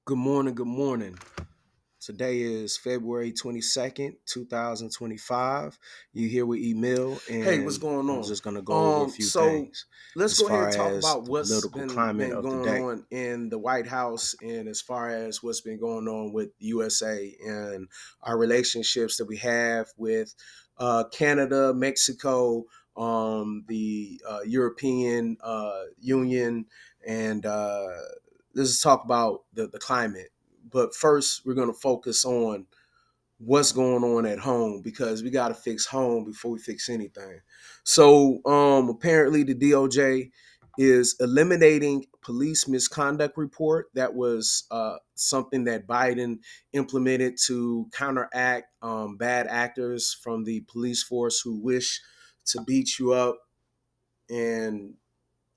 Good morning. Good morning. Today is February 22nd, 2025. You here with Emil, Hey, what's and going I'm on? just going to go over a few So things let's as go ahead far and talk as about the what's political climate been of the going day. on in the White House, and as far as what's been going on with USA and our relationships that we have with Canada, Mexico, the European Union, and let's talk about the climate. But first, we're going to focus on what's going on at home because we got to fix home before we fix anything. So apparently the DOJ is eliminating police misconduct report. That was something that Biden implemented to counteract bad actors from the police force who wish to beat you up and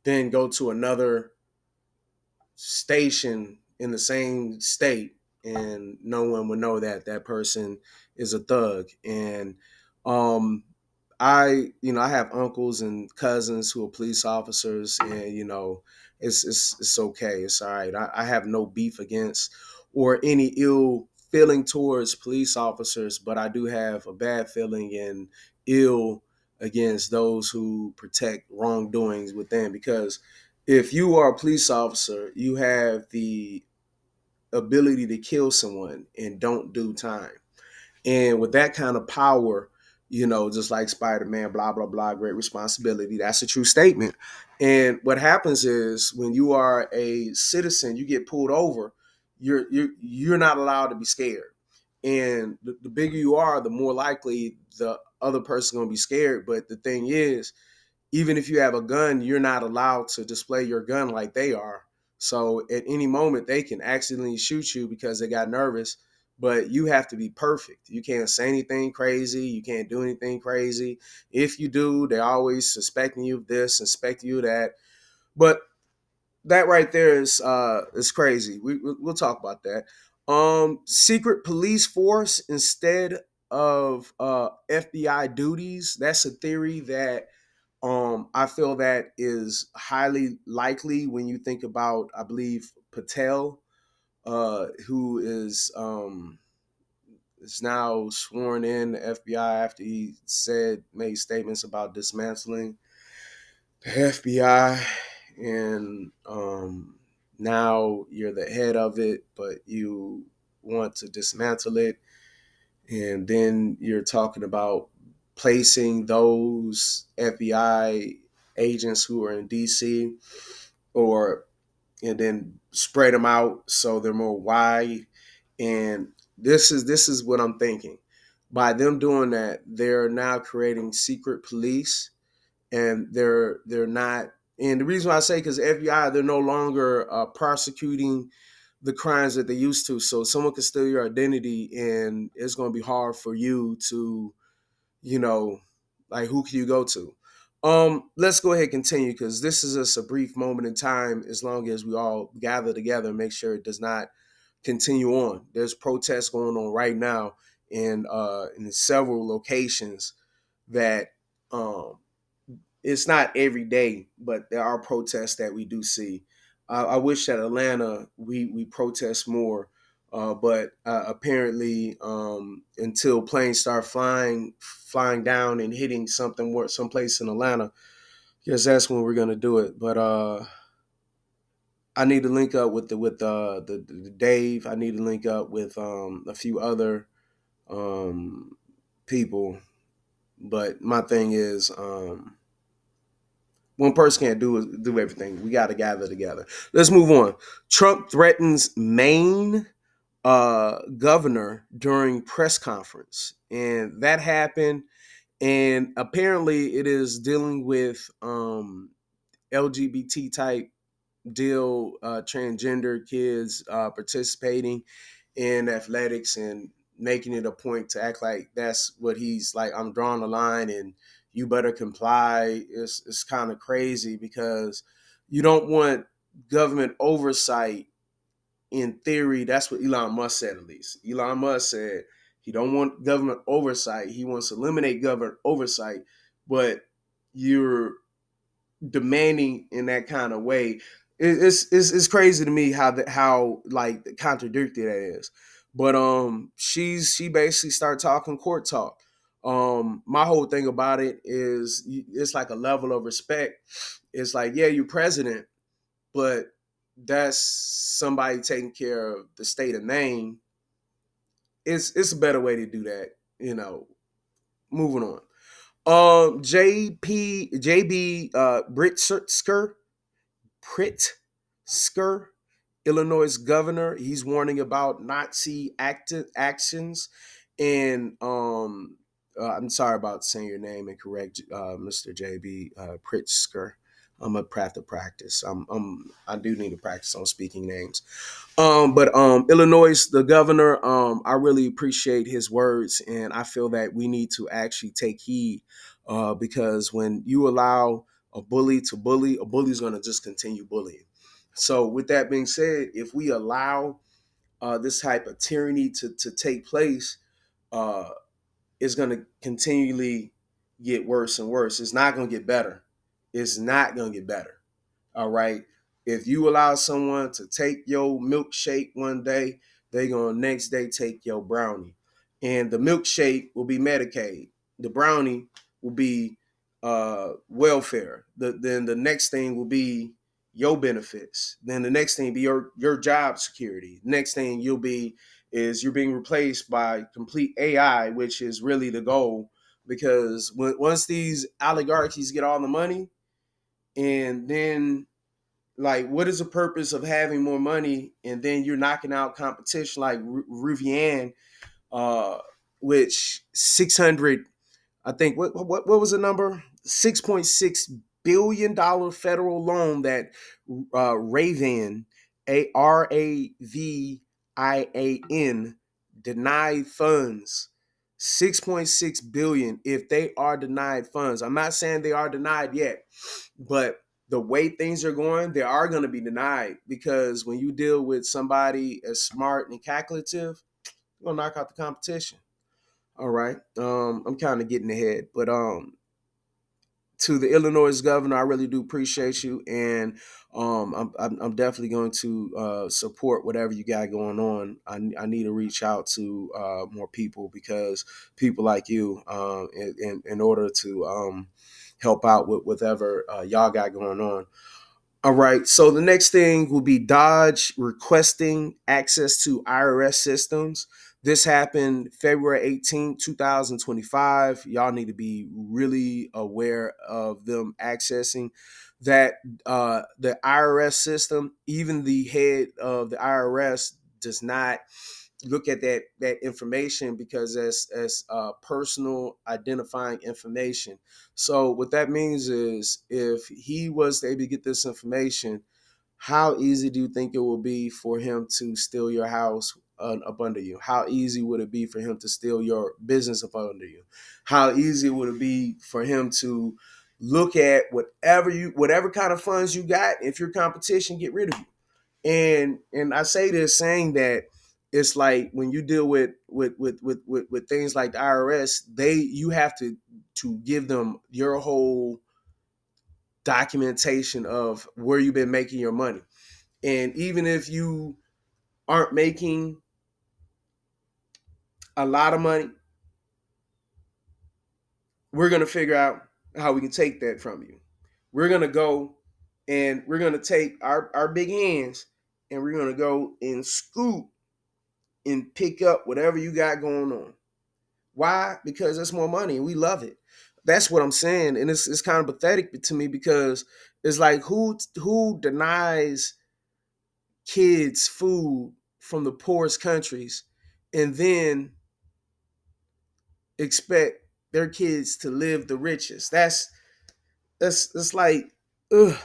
then go to another station in the same state and no one would know that that person is a thug. And um I have uncles and cousins who are police officers, and it's okay, it's all right. I have no beef against or any ill feeling towards police officers, but I do have a bad feeling and ill against those who protect wrongdoings within, because if you are a police officer, you have the ability to kill someone and don't do time. And with that kind of power, just like Spider-Man, blah, blah, blah, great responsibility. That's a true statement. And what happens is when you are a citizen, you get pulled over, you're not allowed to be scared. And the bigger you are, the more likely the other person gonna be scared. But the thing is, even if you have a gun, you're not allowed to display your gun like they are. So at any moment, they can accidentally shoot you because they got nervous, but you have to be perfect. You can't say anything crazy. You can't do anything crazy. If you do, they're always suspecting you of this, suspecting you of that. But that right there is crazy. We'll talk about that. Secret police force instead of FBI duties. That's a theory that I feel that is highly likely when you think about, I believe, Patel, who is now sworn in the FBI after he made statements about dismantling the FBI, and now you're the head of it, but you want to dismantle it, and then you're talking about placing those FBI agents who are in DC, or and then spread them out so they're more wide. And this is what I'm thinking. By them doing that, they're now creating secret police, and they're not. And the reason why I say, because FBI, they're no longer prosecuting the crimes that they used to. So someone can steal your identity, and it's going to be hard for you to, you know, like, who can you go to? Let's go ahead and continue, because this is just a brief moment in time. As long as we all gather together and make sure it does not continue on. There's protests going on right now in several locations that um it's not every day, but there are protests that we do see. I wish that Atlanta we protest more, but apparently until planes start flying down and hitting someplace in Atlanta, yes, that's when we're gonna do it. But I need to link up with the Dave. I need to link up with a few other um, people. But my thing is, one person can't do everything. We got to gather together. Let's move on. Trump threatens Maine governor during press conference, and that happened. And apparently, it is dealing with LGBT type deal, transgender kids participating in athletics and making it a point to act like that's what he's like. I'm drawing a line, and you better comply. It's kind of crazy because you don't want government oversight. In theory, that's what Elon Musk said. At least Elon Musk said he don't want government oversight. He wants to eliminate government oversight, but you're demanding in that kind of way. It's crazy to me how like contradictory that is. But she basically started talking court talk. My whole thing about it is it's like a level of respect. It's like, yeah, you're president, but that's somebody taking care of the state of Maine. It's a better way to do that, you know. Moving on. JB Pritzker, Illinois governor. He's warning about Nazi actions. And I'm sorry about saying your name incorrect, Mr. JB Pritzker. I'm a practice. I do need to practice on speaking names. But Illinois, the governor, I really appreciate his words, and I feel that we need to actually take heed, because when you allow a bully to bully, a bully's going to just continue bullying. So, with that being said, if we allow this type of tyranny to take place, uh, it's going to continually get worse and worse. It's not going to get better. It's not going to get better. All right. If you allow someone to take your milkshake one day, they gonna next day take your brownie. And the milkshake will be Medicaid. The brownie will be welfare. Then the next thing will be your benefits. Then the next thing be your job security. Next thing you'll be is you're being replaced by complete AI, which is really the goal. Because once these oligarchies get all the money, and then like what is the purpose of having more money and then you're knocking out competition like Rivian, uh which 600, I think what was the number, 6.6 billion dollar federal loan that Ravian, Aravian, denied funds. 6.6 billion. If they are denied funds, I'm not saying they are denied yet, but the way things are going, they are going to be denied, because when you deal with somebody as smart and calculative, you're gonna knock out the competition. All right. I'm kind of getting ahead, but to the Illinois governor, I really do appreciate you, and I'm definitely going to support whatever you got going on. I need to reach out to more people, because people like you, in order to help out with whatever y'all got going on. All right. So the next thing will be Dodge requesting access to IRS systems. This happened February 18th, 2025. Y'all need to be really aware of them accessing that. The IRS system, even the head of the IRS does not look at that information, because as personal identifying information. So what that means is, if he was able to get this information, how easy do you think it will be for him to steal your house up under you? How easy would it be for him to steal your business up under you? How easy would it be for him to look at whatever kind of funds you got? If your competition, get rid of you. And I say this saying that it's like when you deal with things like the IRS, you have to give them your whole documentation of where you've been making your money. And even if you aren't making a lot of money, we're gonna figure out how we can take that from you. We're gonna go and we're gonna take our big hands, and we're gonna go and scoop and pick up whatever you got going on. Why? Because it's more money and we love it. That's what I'm saying. And it's kind of pathetic to me, because it's like who denies kids food from the poorest countries and then expect their kids to live the richest. That's like ugh,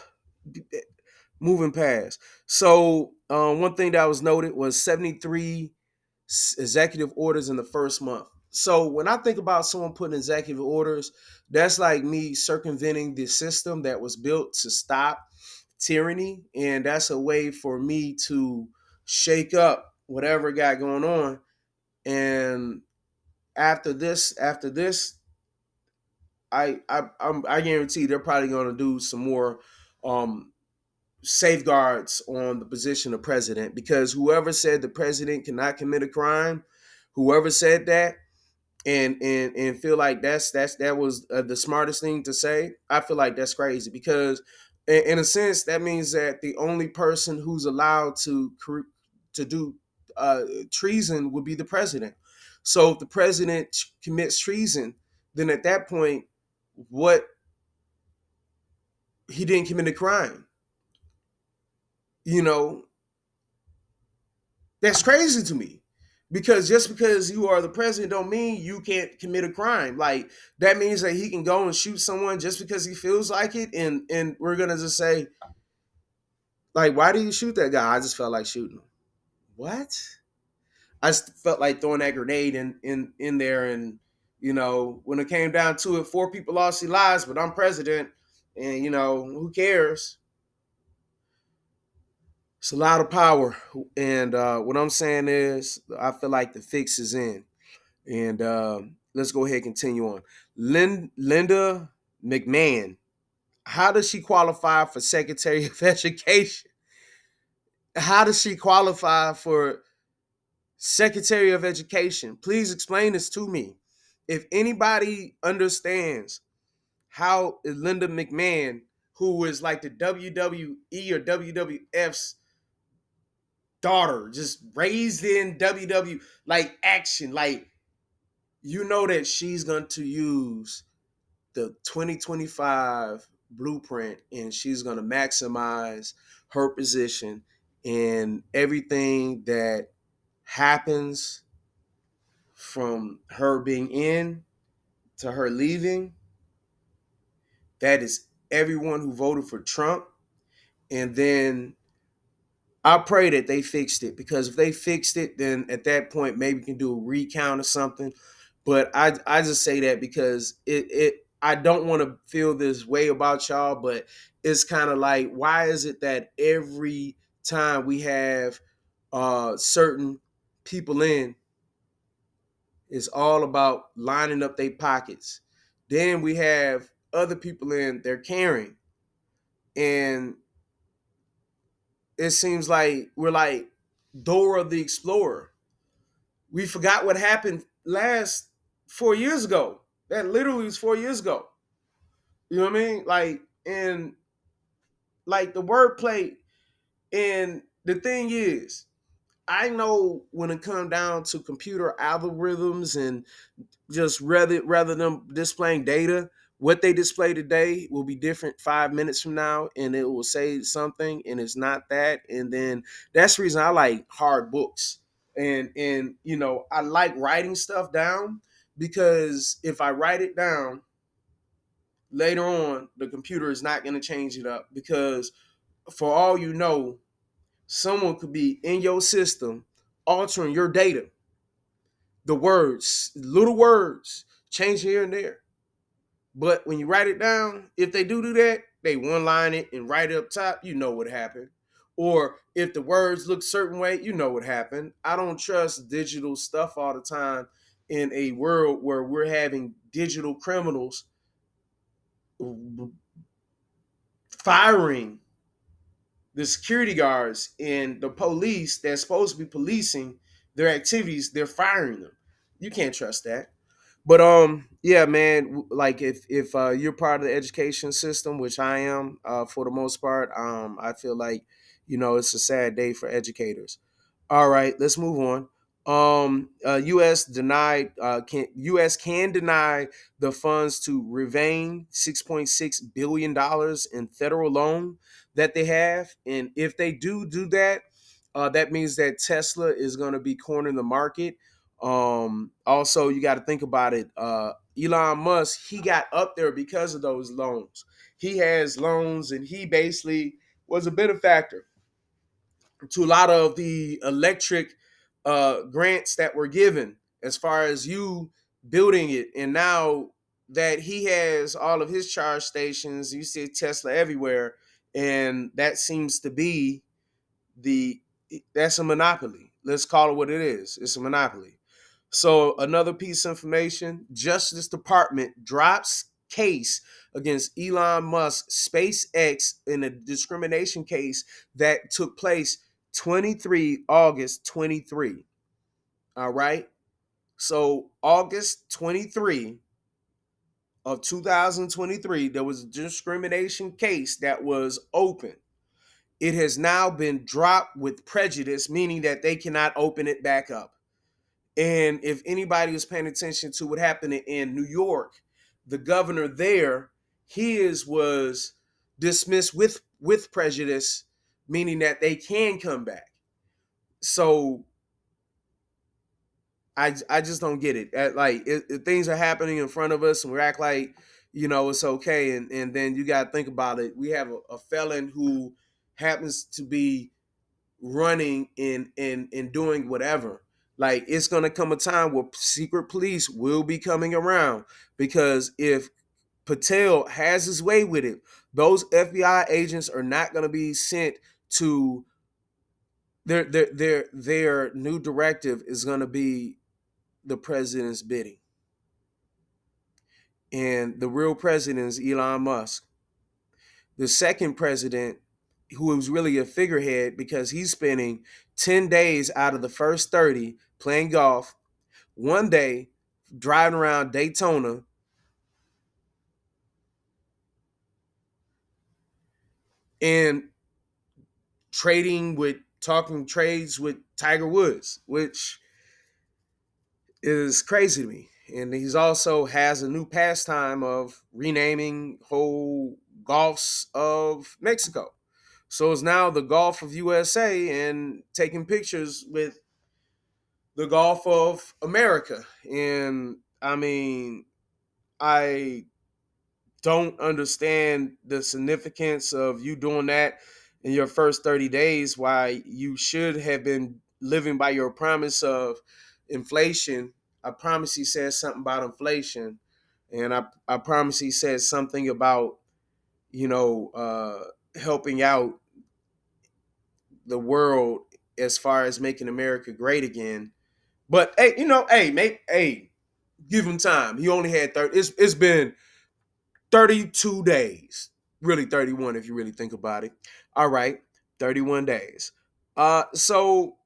moving past. So one thing that was noted was 73 executive orders in the first month. So when I think about someone putting executive orders, that's like me circumventing the system that was built to stop tyranny, and that's a way for me to shake up whatever got going on. And after this, I guarantee they're probably going to do some more um, safeguards on the position of president, because whoever said the president cannot commit a crime, whoever said that, and feel like that was the smartest thing to say, I feel like that's crazy, because in a sense that means that the only person who's allowed to do treason would be the president. So if the president commits treason, then at that point, what, he didn't commit a crime, you know. That's crazy to me, because just because you are the president don't mean you can't commit a crime. Like, that means that he can go and shoot someone just because he feels like it, and we're gonna just say, like, why do you shoot that guy? I just felt like shooting him. What? I just felt like throwing that grenade in there, and when it came down to it, 4 people lost their lives, but I'm president, and who cares? It's a lot of power, and what I'm saying is, I feel like the fix is in. And let's go ahead and continue on. Linda McMahon. How does she qualify for Secretary of Education? How does she qualify for Secretary of Education? Please explain this to me. If anybody understands how Linda McMahon, who is like the WWE or WWF's daughter, just raised in WW, like action, like, that she's going to use the 2025 blueprint, and she's going to maximize her position, and everything that happens from her being in to her leaving, that is everyone who voted for Trump. And then I pray that they fixed it, because if they fixed it, then at that point maybe we can do a recount or something. But I just say that because it I don't want to feel this way about y'all, but it's kind of like, why is it that every time we have certain people in, it's all about lining up their pockets. Then we have other people in, they're caring, and it seems like we're like Dora the Explorer. We forgot what happened last 4 years ago. That literally was 4 years ago. You know what I mean? Like, and like the wordplay. And the thing is, I know when it comes down to computer algorithms, and just rather than displaying data, what they display today will be different 5 minutes from now, and it will say something, and it's not that. And then that's the reason I like hard books, and I like writing stuff down, because if I write it down later on, the computer is not going to change it up, because for all you know, someone could be in your system altering your data, the words, little words, change here and there. But when you write it down, if they do that, they one line it and write it up top, you know what happened. Or if the words look certain way, you know what happened. I don't trust digital stuff all the time in a world where we're having digital criminals firing the security guards and the police that's supposed to be policing their activities. They're firing them. You can't trust that. But yeah, man, like if you're part of the education system, which I am, for the most part, I feel like, it's a sad day for educators. All right, let's move on. U.S. can deny the funds to Revane $6.6 billion in federal loan that they have, and if they do that, that means that Tesla is going to be cornering the market. Also, you got to think about it. Elon Musk, he got up there because of those loans. He has loans, and he basically was a benefactor to a lot of the electric grants that were given, as far as you building it. And now that he has all of his charge stations, you see Tesla everywhere, and that seems to be the that's a monopoly. Let's call it what it is. It's a monopoly. So another piece of information: Justice Department drops case against Elon Musk, SpaceX, in a discrimination case that took place 23 August 23. All right. So August 23 of 2023, there was a discrimination case that was open. It has now been dropped with prejudice, meaning that they cannot open it back up. And if anybody was paying attention to what happened in New York, the governor there, his was dismissed with prejudice, meaning that they can come back. So I just don't get it. Like things are happening in front of us, and we act like it's okay, and then you got to think about it. We have a felon who happens to be running and doing whatever. Like it's gonna come a time where secret police will be coming around, because if Patel has his way with it, those FBI agents are not gonna be sent to their new directive is gonna be the president's bidding. And the real president is Elon Musk. The second president, who is really a figurehead because he's spending 10 days out of the first 30 playing golf, one day driving around Daytona, and talking trades with Tiger Woods, which is crazy to me. And he's also has a new pastime of renaming whole Gulfs of Mexico. So it's now the Gulf of USA and taking pictures with the Gulf of America. And I mean, I don't understand the significance of you doing that in your first 30 days, why you should have been living by your promise of inflation. I promise he said something about inflation, and I promise he said something about helping out the world as far as making America great again. But hey, give him time. He only had 30. It's been 32 days. Really 31 if you really think about it. All right, 31 days. So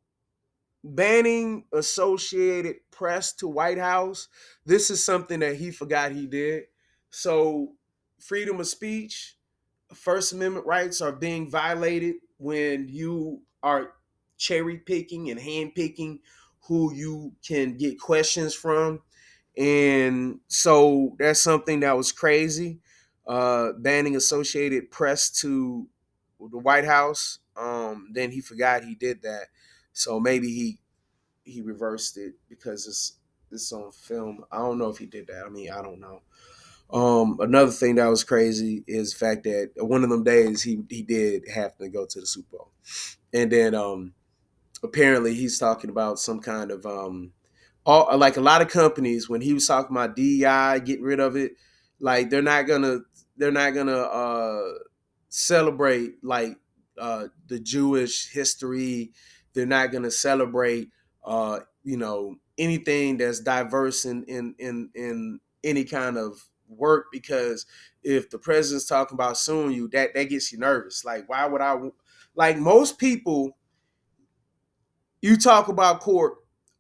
banning Associated Press to White House, this is something that he forgot he did. So freedom of speech, First Amendment rights are being violated when you are cherry picking and hand picking who you can get questions from. And so that's something that was crazy. Banning Associated Press to the White House. Then he forgot he did that. So maybe he reversed it because it's on film. I don't know if he did that. I mean, I don't know. Another thing that was crazy is the fact that one of them days he did have to go to the Super Bowl, and then apparently he's talking about some kind of like a lot of companies when he was talking about DEI getting rid of it, like they're not gonna celebrate like the Jewish history. They're not gonna celebrate anything that's diverse in any kind of work, because if the president's talking about suing you, that gets you nervous. Like, why would I? Like, most people, you talk about court.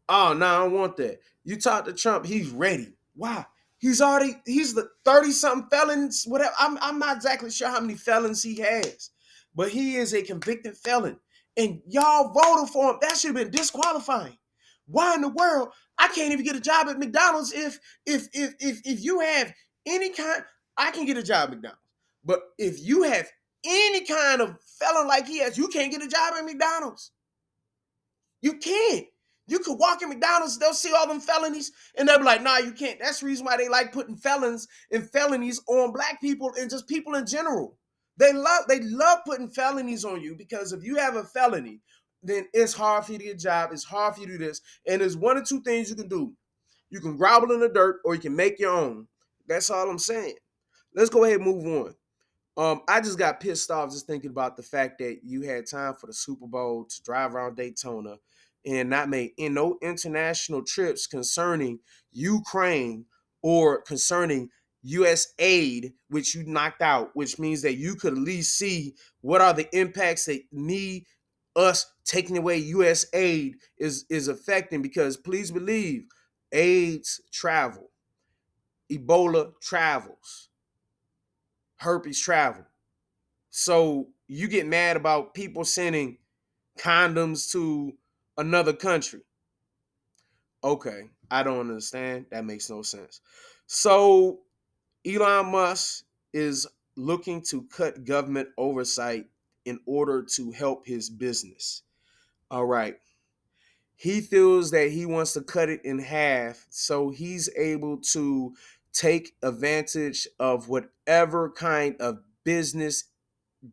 Oh no, I don't want that. You talk to Trump, he's ready. Why? He's the 30 something felons, whatever. I'm not exactly sure how many felons he has, but he is a convicted felon. And y'all voted for him. That should have been disqualifying. Why in the world? I can't even get a job at McDonald's if you have any kind, I can get a job at McDonald's. But if you have any kind of felon like he has, you can't get a job at McDonald's. You can't. You could walk in McDonald's, they'll see all them felonies, and they'll be like, nah, you can't. That's the reason why they like putting felons and felonies on black people and just people in general. They love putting felonies on you, because if you have a felony, then it's hard for you to get a job. It's hard for you to do this. And there's one or two things you can do. You can grovel in the dirt, or you can make your own. That's all I'm saying. Let's go ahead and move on. I just got pissed off just thinking about the fact that you had time for the Super Bowl to drive around Daytona and not make no international trips concerning Ukraine or concerning U.S. aid, which you knocked out, which means that you could at least see what are the impacts that us taking away U.S. aid is affecting. Because please believe, AIDS travel, Ebola travels, herpes travel. So you get mad about people sending condoms to another country. Okay, I don't understand. That makes no sense. So Elon Musk is looking to cut government oversight in order to help his business. All right. He feels that he wants to cut it in half so he's able to take advantage of whatever kind of business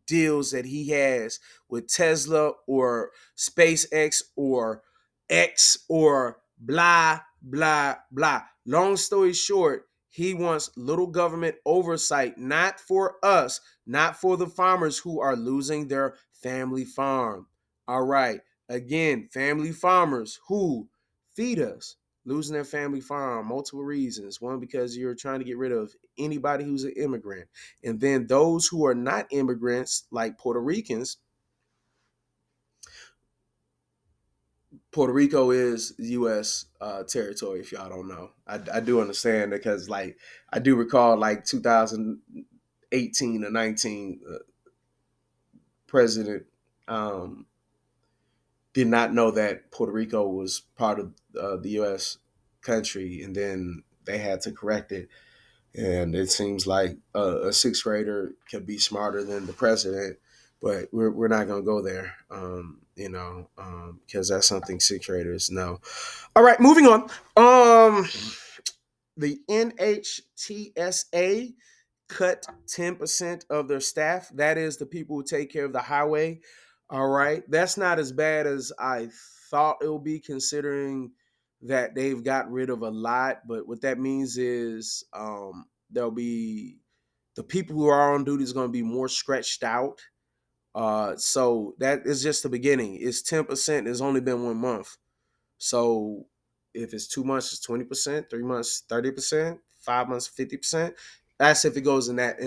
deals that he has with Tesla or SpaceX or X or blah, blah, blah. Long story short, he wants little government oversight, not for us, not for the farmers who are losing their family farm. All right. Again, family farmers who feed us, losing their family farm, multiple reasons. One, because you're trying to get rid of anybody who's an immigrant. And then those who are not immigrants, like Puerto Ricans, Puerto Rico is U.S. Territory. If y'all don't know, I do understand because, like, I do recall like 2018 or 19 president um, did not know that Puerto Rico was part of the U.S. country, and then they had to correct it. And it seems like a sixth grader can be smarter than the president, but we're not going to go there, because that's something sixth graders know. All right, moving on. The NHTSA cut 10% of their staff. That is the people who take care of the highway. All right. That's not as bad as I thought it will be, considering that they've got rid of a lot. But what that means is there'll be the people who are on duty is going to be more stretched out. So that is just the beginning. It's 10%. It's only been 1 month. So if it's 2 months, it's 20%, 3 months, 30%, 5 months, 50%. That's if it goes in that.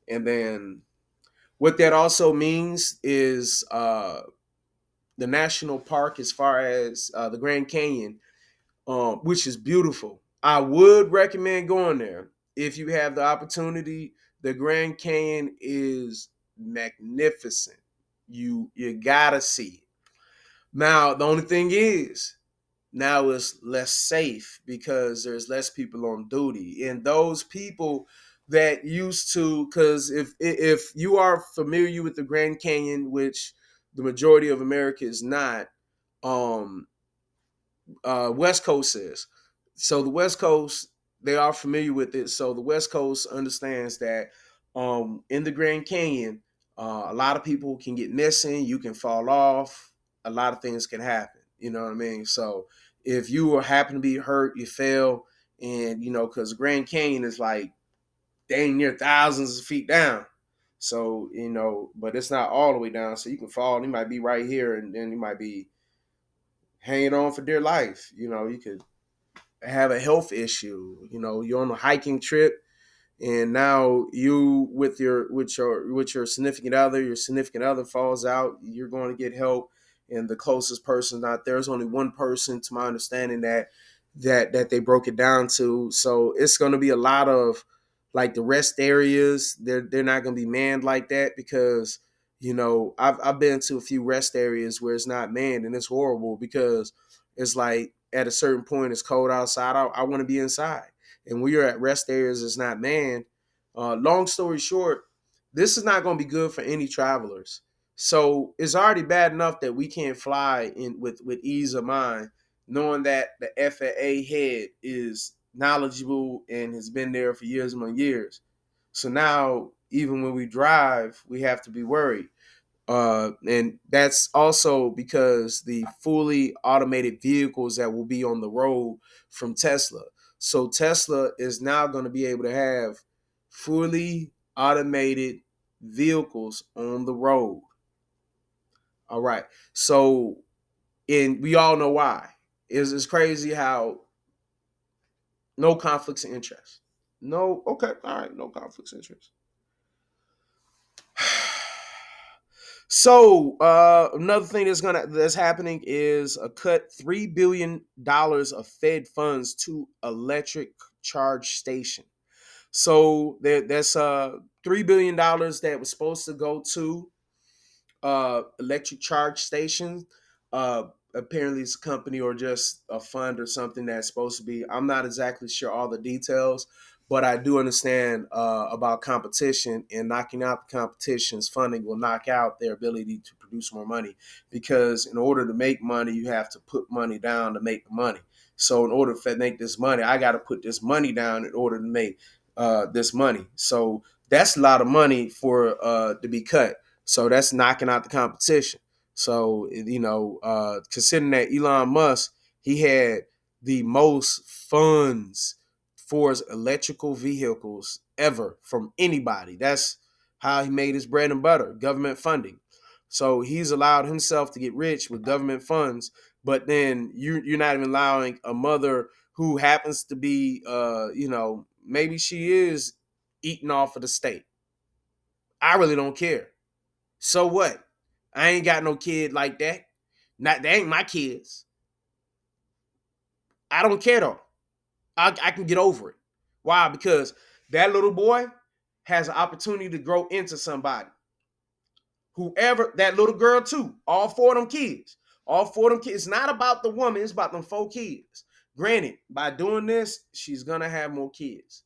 And then what that also means is the national park, as far as the Grand Canyon, which is beautiful. I would recommend going there if you have the opportunity. The Grand Canyon is magnificent. You gotta see it. Now, the only thing is, now it's less safe because there's less people on duty, and those people that used to, because if you are familiar with the Grand Canyon, which the majority of America is not, um West Coast is. So the West Coast, they are familiar with it. So the West Coast understands that in the Grand Canyon, a lot of people can get missing. You can fall off. A lot of things can happen. You know what I mean? So if you happen to be hurt, you fell, and because Grand Canyon is like dang near thousands of feet down. So but it's not all the way down. So you can fall. You might be right here, and then you might be hanging on for dear life. You could have a health issue. You're on a hiking trip, and now you with your significant other falls out. You're going to get help, and the closest person not there. There's only one person, to my understanding, that they broke it down to. So it's going to be a lot of, like, the rest areas. They're not going to be manned like that, because I've been to a few rest areas where it's not manned, and it's horrible, because it's like at a certain point it's cold outside. I want to be inside, and when you're at rest areas it's not manned. Long story short, this is not going to be good for any travelers. So it's already bad enough that we can't fly in with ease of mind, knowing that the FAA head is knowledgeable and has been there for years and years. So now, even when we drive, we have to be worried. And that's also because the fully automated vehicles that will be on the road from Tesla. So Tesla is now going to be able to have fully automated vehicles on the road. All right. So, and we all know why. It's crazy how no conflicts of interest. No, okay, all right, no conflicts of interest. So another thing that's happening is a cut $3 billion of Fed funds to electric charge station. So that's $3 billion that was supposed to go to electric charge stations. Apparently, it's a company or just a fund or something that's supposed to be. I'm not exactly sure all the details, but I do understand about competition, and knocking out the competition's funding will knock out their ability to produce more money, because in order to make money, you have to put money down to make the money. So in order to make this money, I got to put this money down in order to make this money. So that's a lot of money for to be cut. So that's knocking out the competition. So, considering that Elon Musk, he had the most funds for his electrical vehicles ever from anybody. That's how he made his bread and butter, government funding. So he's allowed himself to get rich with government funds, but then you're not even allowing a mother who happens to be, maybe she is eating off of the state. I really don't care. So what? I ain't got no kid like that. Not they ain't my kids. I don't care though. I can get over it. Why? Because that little boy has an opportunity to grow into somebody. Whoever that little girl too. All four of them kids. All four of them kids. It's not about the woman. It's about them four kids. Granted, by doing this, she's gonna have more kids.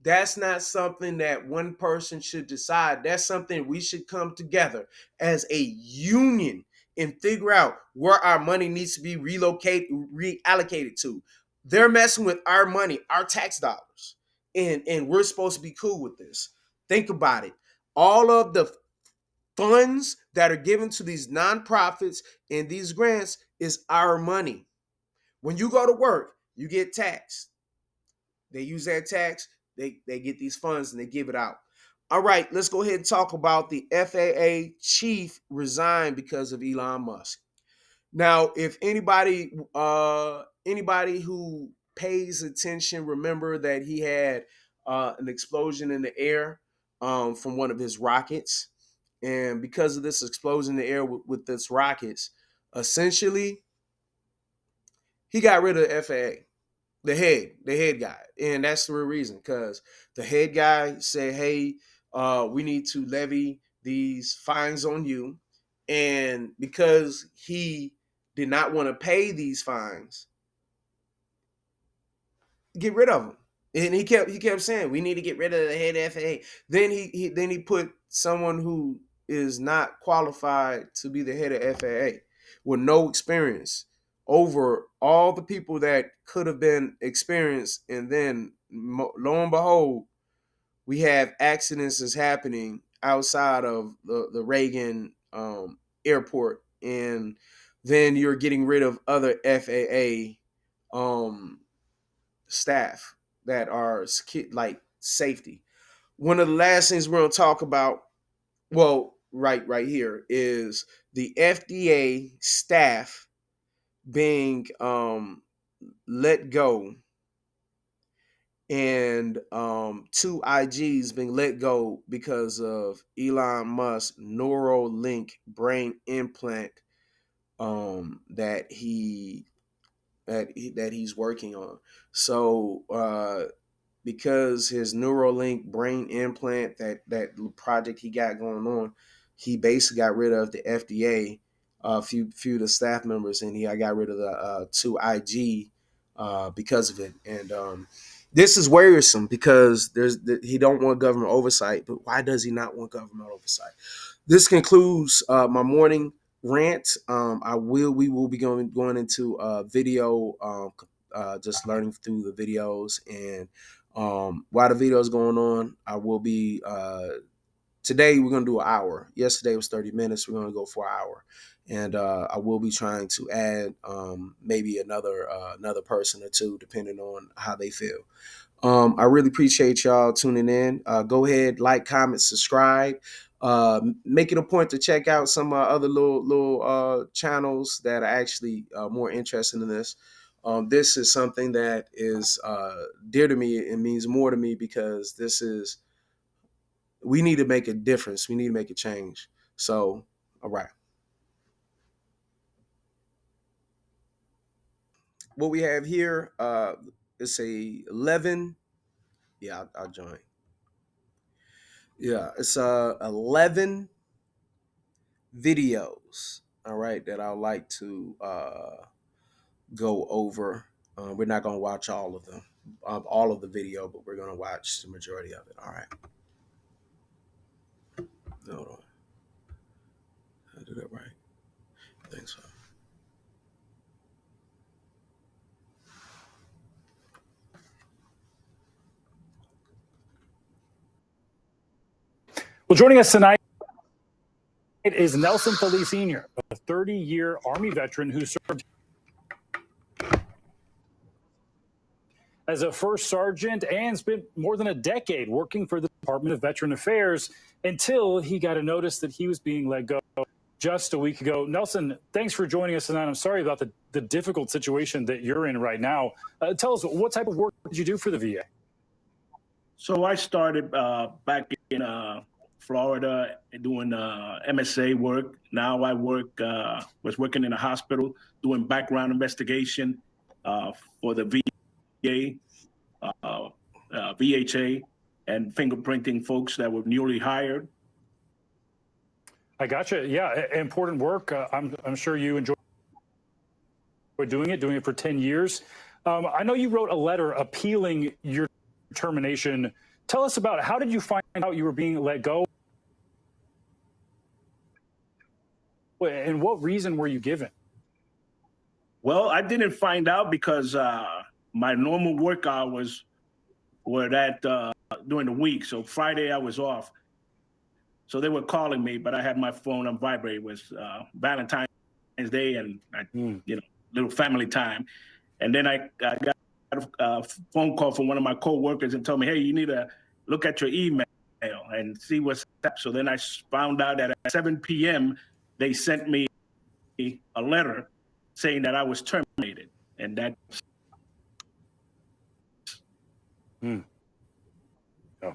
That's not something that one person should decide. That's something we should come together as a union and figure out where our money needs to be reallocated to. They're messing with our money, our tax dollars. And we're supposed to be cool with this. Think about it. All of the funds that are given to these nonprofits and these grants is our money. When you go to work, you get taxed. They use that tax, they get these funds and they give it out. All right, let's go ahead and talk about the FAA chief resigned because of Elon Musk. Now, if anybody who pays attention, remember that he had an explosion in the air from one of his rockets, and because of this explosion in the air with this rockets, essentially he got rid of the FAA, the head guy, and that's the real reason, because the head guy said, hey, we need to levy these fines on you, and because he did not want to pay these fines, get rid of him. And he kept saying we need to get rid of the head FAA. Then he put someone who is not qualified to be the head of FAA with no experience over all the people that could have been experienced. And then lo and behold, we have accidents is happening outside of the Reagan airport, and then you're getting rid of other FAA staff that are like safety. One of the last things we're going to talk about, well, right here, is the FDA staff being let go, and two IGs being let go because of Elon Musk Neuralink brain implant that he's working on. So because his Neuralink brain implant, that project he got going on, he basically got rid of the FDA, a few of the staff members, and he got rid of the two IG because of it. And this is worrisome because he don't want government oversight. But why does he not want government oversight? This concludes my morning rant. We will be going into video, just learning through the videos, and while the video is going on, I will be today we're gonna do an hour. Yesterday was 30 minutes. We're gonna go for an hour, and I will be trying to add maybe another person or two, depending on how they feel. I really appreciate y'all tuning in. Go ahead, like, comment, subscribe. Make it a point to check out some other little channels that are actually more interested in this. This is something that is dear to me. It means more to me because we need to make a difference. We need to make a change. So, all right. What we have here, it's a 11. Yeah, I'll join. Yeah, it's 11 videos. All right, that I'd like to go over. We're not going to watch all of them, all of the video, but we're going to watch the majority of it. All right. Hold on. I do that right. Thanks. Well, joining us tonight is Nelson Feliz Sr., a 30-year Army veteran who served as a first sergeant and spent more than a decade working for the Department of Veteran Affairs until he got a notice that he was being let go just a week ago. Nelson, thanks for joining us tonight. I'm sorry about the difficult situation that you're in right now. Tell us, what type of work did you do for the VA? So I started back in Florida doing MSA work. Now I was working in a hospital doing background investigation for the VA, VHA, and fingerprinting folks that were newly hired. I gotcha. Yeah, important work. I'm sure you enjoy doing it for 10 years. I know you wrote a letter appealing your termination. Tell us about it. How did you find out you were being let go? And what reason were you given? Well, I didn't find out because my normal work hours were during the week. So Friday I was off. So they were calling me, but I had my phone on vibrate. It was Valentine's Day and little family time. And then I got a phone call from one of my coworkers and told me, hey, you need to look at your email and see what's up. So then I found out that at 7 p.m., they sent me a letter saying that I was terminated. And that. Oh.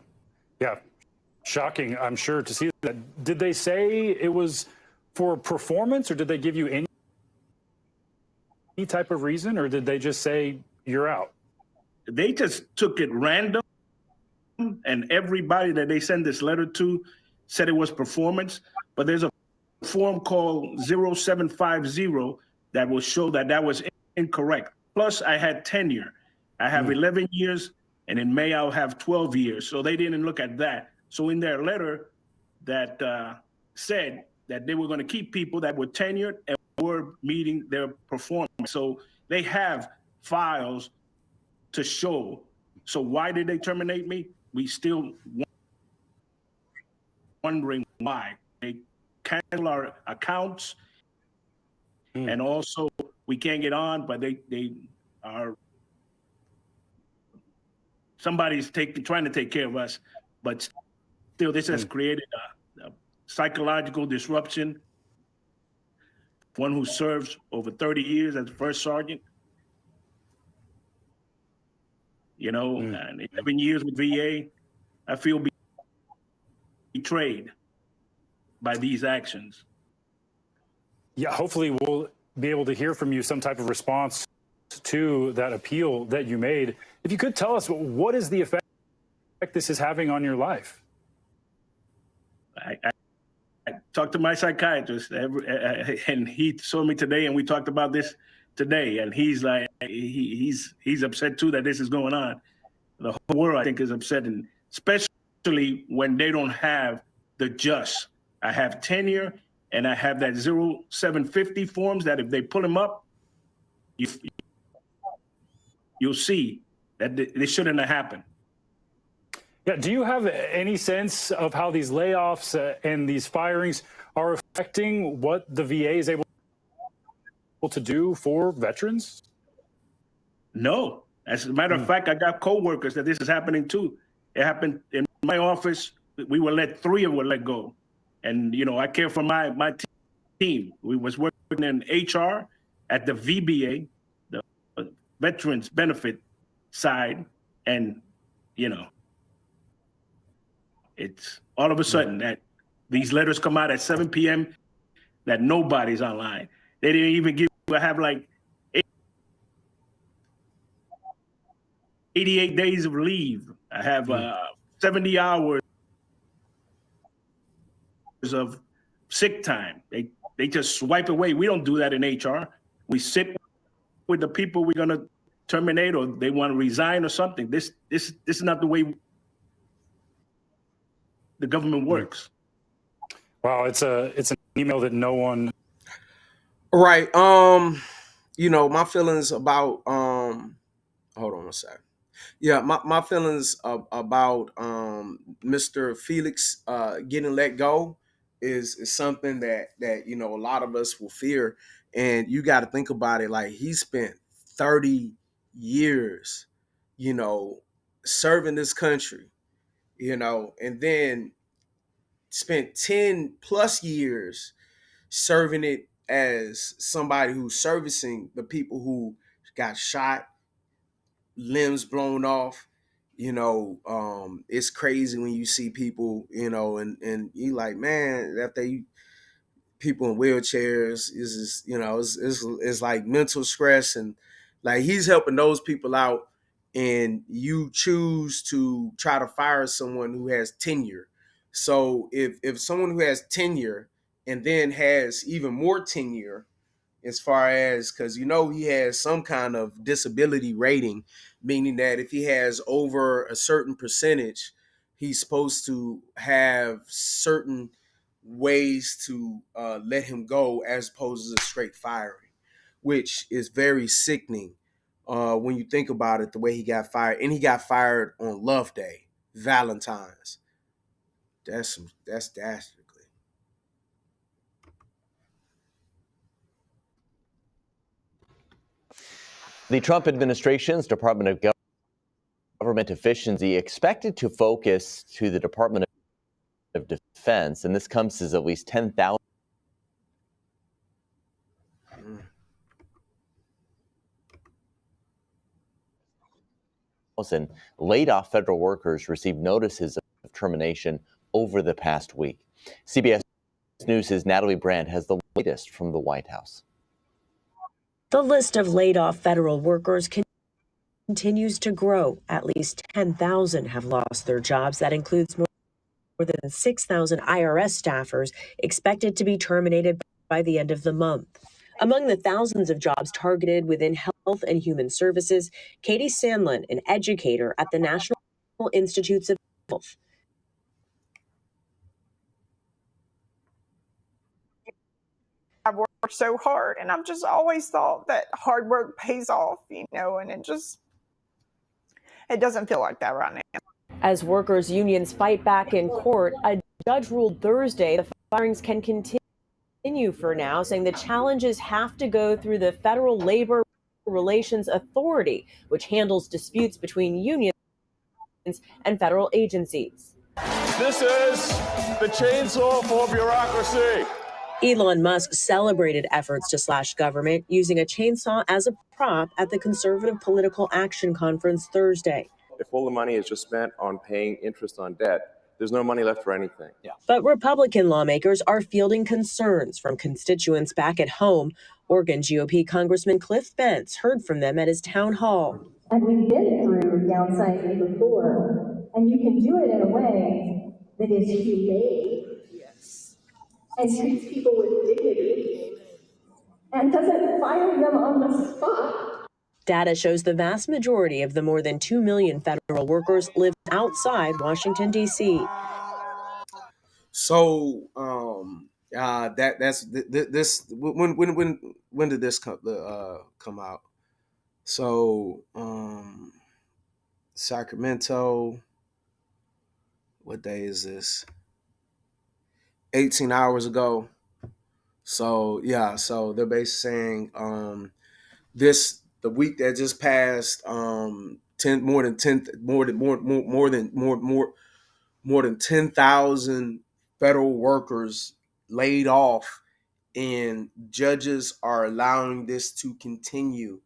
Yeah. Shocking, I'm sure, to see that. Did they say it was for performance, or did they give you any type of reason, or did they just say you're out? They just took it random, and everybody that they sent this letter to said it was performance. But there's a form called 0750 that will show that that was incorrect. Plus, I had tenure. I have 11 years, and in May I'll have 12 years. So they didn't look at that. So in their letter that said that they were going to keep people that were tenured and were meeting their performance. So they have files to show. So why did they terminate me? We still wondering why. They cancel our accounts, and also we can't get on, but they are, somebody's trying to take care of us, but still this has created a psychological disruption. One who serves over 30 years as first sergeant, and 11 years with VA, I feel betrayed by these actions. Yeah, hopefully we'll be able to hear from you some type of response to that appeal that you made. If you could tell us, what is the effect this is having on your life? I talked to my psychiatrist, and he saw me today, and we talked about this today, and he's like, he's upset too that this is going on. The whole world, I think, is upset, and especially when they don't have the just. I have tenure, and I have that 0750 forms that if they pull them up, you'll see that this shouldn't have happened. Yeah, do you have any sense of how these layoffs and these firings are affecting what the VA is able to do for veterans? No. As a matter of fact, I got coworkers that this is happening too. It happened in my office. We were three of them were let go. And, I care for my team. We was working in HR at the VBA, the veterans benefit side, and it's all of a sudden that these letters come out at 7 p.m. that nobody's online. They didn't even have like 88 days of leave. I have 70 hours of sick time. They just swipe away. We don't do that in HR. We sit with the people we're gonna terminate, or they want to resign or something. This is not the way the government works. Wow, it's an email that no one. Right. My feelings about hold on a sec. Yeah, my feelings about Mr. Felix getting let go is something that a lot of us will fear. And you got to think about it, like he spent 30 years, serving this country, and then spent 10 plus years serving it as somebody who's servicing the people who got shot, limbs blown off. It's crazy when you see people, and you like, man, that they people in wheelchairs is it's like mental stress, and like he's helping those people out, and you choose to try to fire someone who has tenure. So if someone who has tenure and then has even more tenure, as far as, because he has some kind of disability rating, meaning that if he has over a certain percentage, he's supposed to have certain ways to let him go, as opposed to straight firing, which is very sickening when you think about it, the way he got fired. And he got fired on Love Day, Valentine's. That's dastardly. The Trump administration's Department of Government Efficiency expected to focus to the Department of Defense, and this comes as at least 10,000 laid off federal workers received notices of termination over the past week. CBS News' Natalie Brand has the latest from the White House. The list of laid off federal workers continues to grow. At least 10,000 have lost their jobs. That includes more than 6,000 IRS staffers expected to be terminated by the end of the month. Among the thousands of jobs targeted within health and human services, Katie Sandlin, an educator at the National Institutes of Health. I've worked so hard, and I've just always thought that hard work pays off, and it doesn't feel like that right now. As workers' unions fight back in court, a judge ruled Thursday the firings can continue for now, saying the challenges have to go through the Federal Labor Relations Authority, which handles disputes between unions and federal agencies. This is the chainsaw for bureaucracy. Elon Musk celebrated efforts to slash government using a chainsaw as a prop at the Conservative Political Action Conference Thursday. If all the money is just spent on paying interest on debt, there's no money left for anything. Yeah. But Republican lawmakers are fielding concerns from constituents back at home. Oregon GOP Congressman Cliff Bentz heard from them at his town hall. And we've been through downsizing before, and you can do it in a way that is humane, and treats people with dignity, and doesn't fire them on the spot. Data shows the vast majority of the more than 2 million federal workers live outside Washington, D.C. So, that's this. When did this come out? So, Sacramento. What day is this? 18 hours ago. So yeah, so they're basically saying the week that just passed, more than 10,000 federal workers laid off, and judges are allowing this to continue.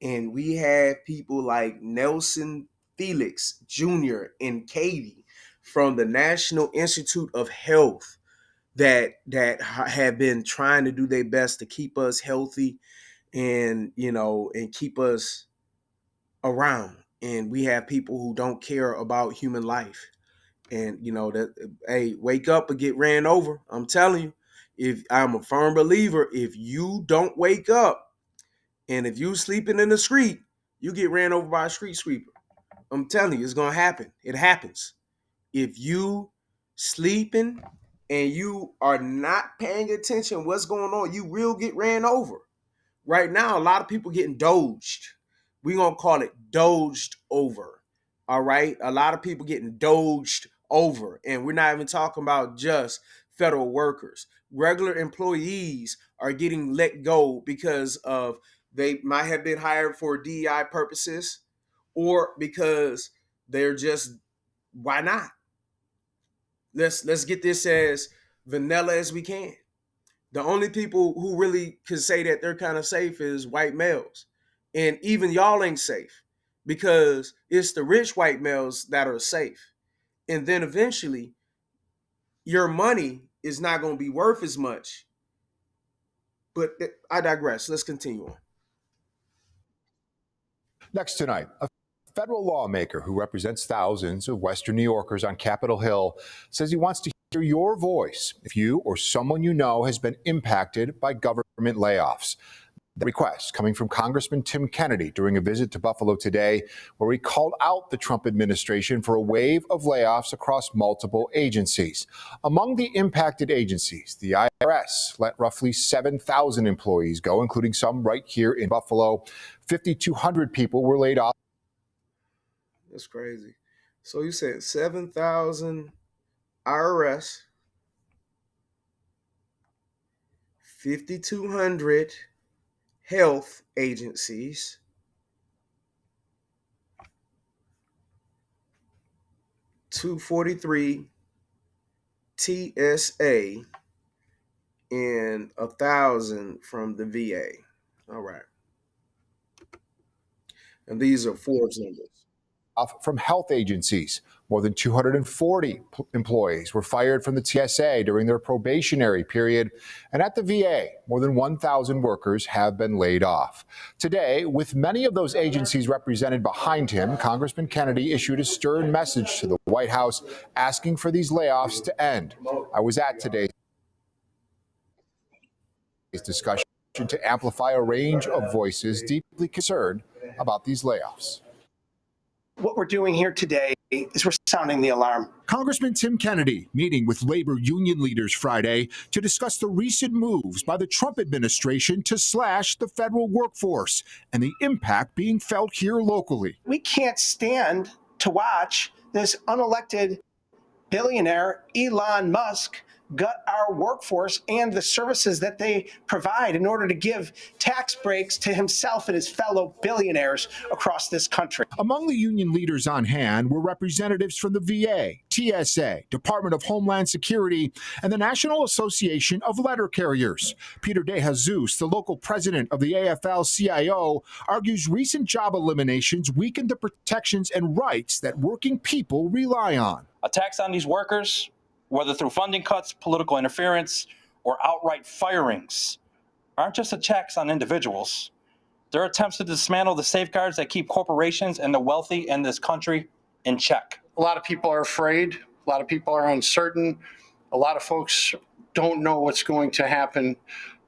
And we have people like Nelson Felix Jr. and Katie from the National Institute of Health that have been trying to do their best to keep us healthy and, you know, and keep us around. And we have people who don't care about human life. And, you know, that, hey, wake up or get ran over. I'm telling you, if I'm a firm believer, if you don't wake up and if you sleeping in the street, you get ran over by a street sweeper. I'm telling you, it's going to happen. It happens. If you sleeping and you are not paying attention what's going on, you will get ran over. Right now, a lot of people getting doged. We're going to call it doged over. All right. A lot of people getting doged over. And we're not even talking about just federal workers. Regular employees are getting let go because of they might have been hired for DEI purposes or because they're just, why not? Let's get this as vanilla as we can. The only people who really can say that they're kind of safe is white males. And even y'all ain't safe because it's the rich white males that are safe. And then eventually your money is not going to be worth as much. But I digress. Let's continue on. Next tonight, a federal lawmaker who represents thousands of Western New Yorkers on Capitol Hill says he wants to hear your voice if you or someone you know has been impacted by government layoffs. The request coming from Congressman Tim Kennedy during a visit to Buffalo today, where he called out the Trump administration for a wave of layoffs across multiple agencies. Among the impacted agencies, the IRS let roughly 7,000 employees go, including some right here in Buffalo. 5,200 people were laid off. That's crazy. So you said 7,000 IRS, 5,200 health agencies, 243 TSA, and 1,000 from the VA. All right. And these are Forbes numbers. From health agencies. More than 240 employees were fired from the TSA during their probationary period. And at the VA, more than 1,000 workers have been laid off. Today, with many of those agencies represented behind him, Congressman Kennedy issued a stern message to the White House asking for these layoffs to end. I was at today's discussion to amplify a range of voices deeply concerned about these layoffs. What we're doing here today is we're sounding the alarm. Congressman Tim Kennedy meeting with labor union leaders Friday to discuss the recent moves by the Trump administration to slash the federal workforce and the impact being felt here locally. We can't stand to watch this unelected billionaire Elon Musk gut our workforce and the services that they provide in order to give tax breaks to himself and his fellow billionaires across this country. Among the union leaders on hand were representatives from the VA, TSA, Department of Homeland Security, and the National Association of Letter Carriers. Peter DeJesus, the local president of the AFL-CIO, argues recent job eliminations weakened the protections and rights that working people rely on. Attacks on these workers, whether through funding cuts, political interference, or outright firings, aren't just attacks on individuals. They're attempts to dismantle the safeguards that keep corporations and the wealthy in this country in check. A lot of people are afraid. A lot of people are uncertain. A lot of folks don't know what's going to happen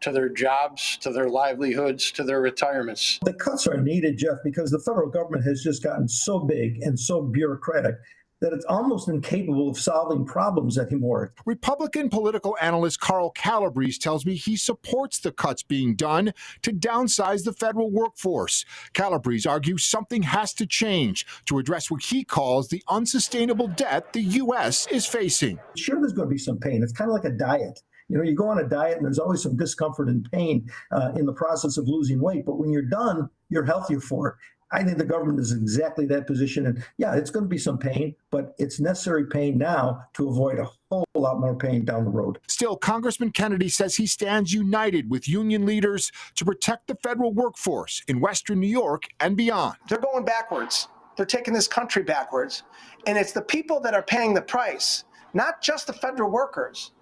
to their jobs, to their livelihoods, to their retirements. The cuts are needed, Jeff, because the federal government has just gotten so big and so bureaucratic that it's almost incapable of solving problems anymore. Republican political analyst Carl Calabrese tells me he supports the cuts being done to downsize the federal workforce. Calabrese argues something has to change to address what he calls the unsustainable debt the U.S. is facing. Sure, there's going to be some pain. It's kind of like a diet. You know, you go on a diet and there's always some discomfort and pain in the process of losing weight. But when you're done, you're healthier for it. I think the government is exactly that position. And yeah, it's going to be some pain, but it's necessary pain now to avoid a whole lot more pain down the road. Still, Congressman Kennedy says he stands united with union leaders to protect the federal workforce in Western New York and beyond. They're going backwards. They're taking this country backwards. And it's the people that are paying the price, not just the federal workers.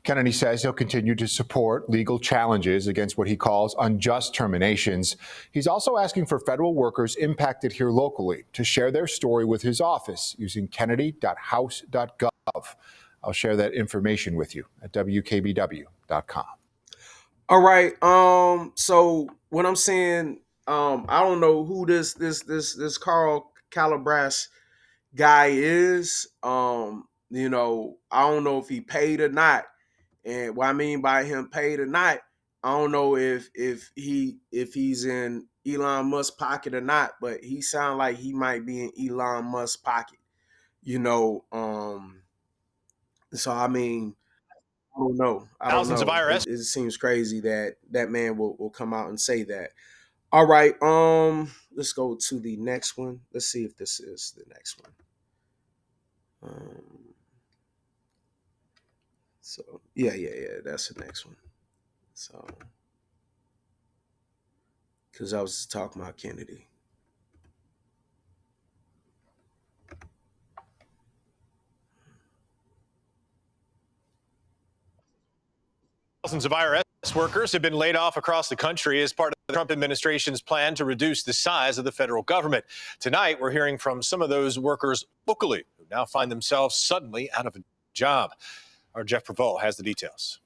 Kennedy says he'll continue to support legal challenges against what he calls unjust terminations. He's also asking for federal workers impacted here locally to share their story with his office using kennedy.house.gov. I'll share that information with you at wkbw.com. All right. So what I'm saying, I don't know who this Carl Calabras guy is. You know, I don't know if he paid or not. And what I mean by him paid or not, I don't know if he's in Elon Musk's pocket or not, but he sounds like he might be in Elon Musk's pocket. You know, so I mean, I don't know. Thousands of IRS. It seems crazy that that man will come out and say that. All right, let's go to the next one. Let's see if this is the next one. So yeah, that's the next one. So, because I was talking about Kennedy. Thousands of IRS workers have been laid off across the country as part of the Trump administration's plan to reduce the size of the federal government. Tonight, we're hearing from some of those workers locally who now find themselves suddenly out of a job. Our Jeff Prevost has the details.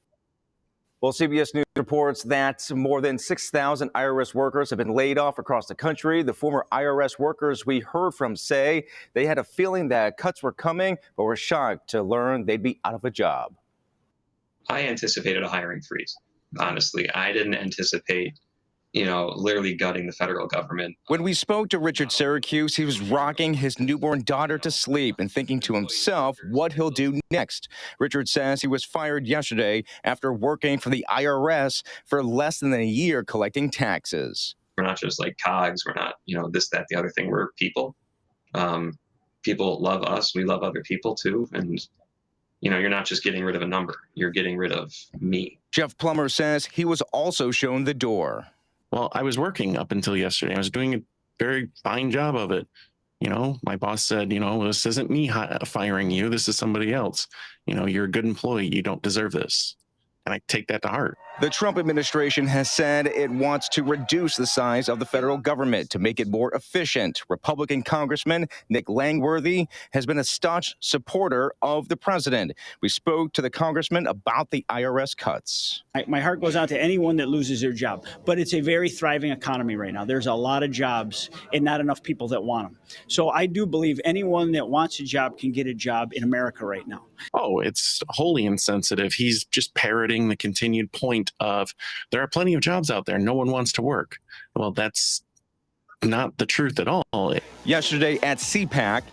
Well, CBS News reports that more than 6,000 IRS workers have been laid off across the country. The former IRS workers we heard from say they had a feeling that cuts were coming, but were shocked to learn they'd be out of a job. I anticipated a hiring freeze. Honestly, I didn't anticipate, literally gutting the federal government. When we spoke to Richard Syracuse, he was rocking his newborn daughter to sleep and thinking to himself what he'll do next. Richard says he was fired yesterday after working for the IRS for less than a year collecting taxes. We're not just like cogs. We're not, this, that, the other thing. We're people. People love us. We love other people too. And you're not just getting rid of a number. You're getting rid of me. Jeff Plummer says he was also shown the door. Well, I was working up until yesterday. I was doing a very fine job of it. My boss said, this isn't me firing you. This is somebody else. You're a good employee. You don't deserve this. And I take that to heart. The Trump administration has said it wants to reduce the size of the federal government to make it more efficient. Republican Congressman Nick Langworthy has been a staunch supporter of the president. We spoke to the congressman about the IRS cuts. My heart goes out to anyone that loses their job, but it's a very thriving economy right now. There's a lot of jobs and not enough people that want them. So I do believe anyone that wants a job can get a job in America right now. Oh, it's wholly insensitive. He's just parroting the continued point of there are plenty of jobs out there. No one wants to work. Well, that's not the truth at all. Yesterday at CPAC,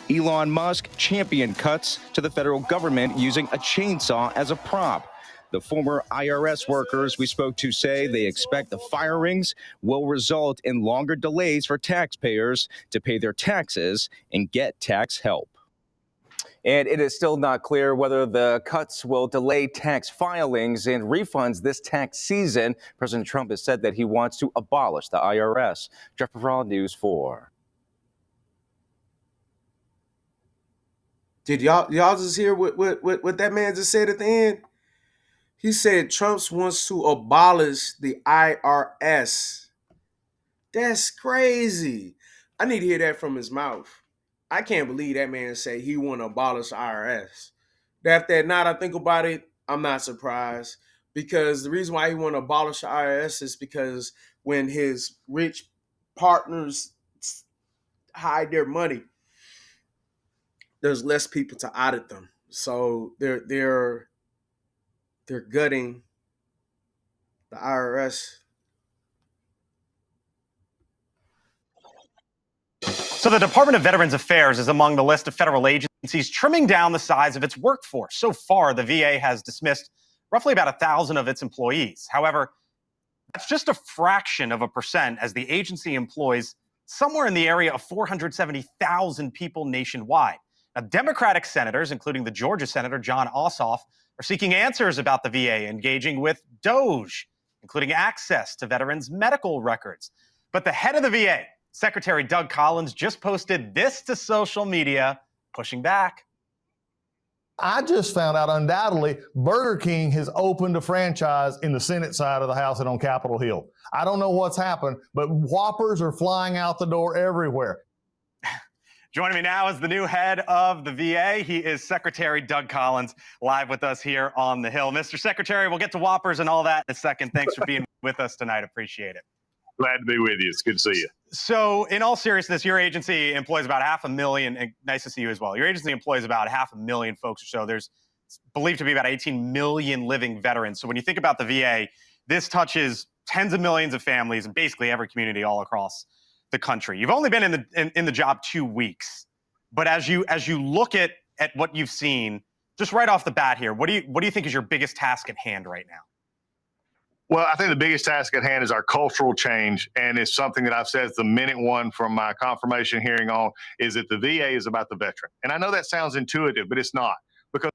Elon Musk championed cuts to the federal government using a chainsaw as a prop. The former IRS workers we spoke to say they expect the firings will result in longer delays for taxpayers to pay their taxes and get tax help. And it is still not clear whether the cuts will delay tax filings and refunds this tax season. President Trump has said that he wants to abolish the IRS. Jeff Prevost, News 4. Did y'all just hear what that man just said at the end? He said Trump wants to abolish the IRS. That's crazy. I need to hear that from his mouth. I can't believe that man say he want to abolish the IRS. After that night, I think about it, I'm not surprised. Because the reason why he want to abolish the IRS is because when his rich partners hide their money, there's less people to audit them. So they're gutting the IRS. So the Department of Veterans Affairs is among the list of federal agencies trimming down the size of its workforce. So far, the VA has dismissed roughly about 1,000 of its employees. However, That's just a fraction of a percent, as the agency employs somewhere in the area of 470,000 people nationwide. Now, Democratic senators, including the Georgia Senator John Ossoff, are seeking answers about the VA, engaging with DOGE, including access to veterans' medical records. But the head of the VA, Secretary Doug Collins, just posted this to social media, pushing back. I just found out undoubtedly Burger King has opened a franchise in the Senate side of the House and on Capitol Hill. I don't know what's happened, but Whoppers are flying out the door everywhere. Joining me now is the new head of the VA. He is Secretary Doug Collins, live with us here on the Hill. Mr. Secretary, we'll get to Whoppers and all that in a second. Thanks for being with us tonight. Appreciate it. Glad to be with you. It's good to see you. So, in all seriousness, your agency employs about 500,000, and nice to see you as well. Your agency employs about 500,000 folks or so. There's believed to be about 18 million living veterans. So when you think about the VA, this touches tens of millions of families and basically every community all across the country. You've only been in the job 2 weeks, but as you look at what you've seen, just right off the bat here, what do you think is your biggest task at hand right now? Well, I think the biggest task at hand is our cultural change, and it's something that I've said the minute one from my confirmation hearing on, is that the VA is about the veteran. And I know that sounds intuitive, but it's not, because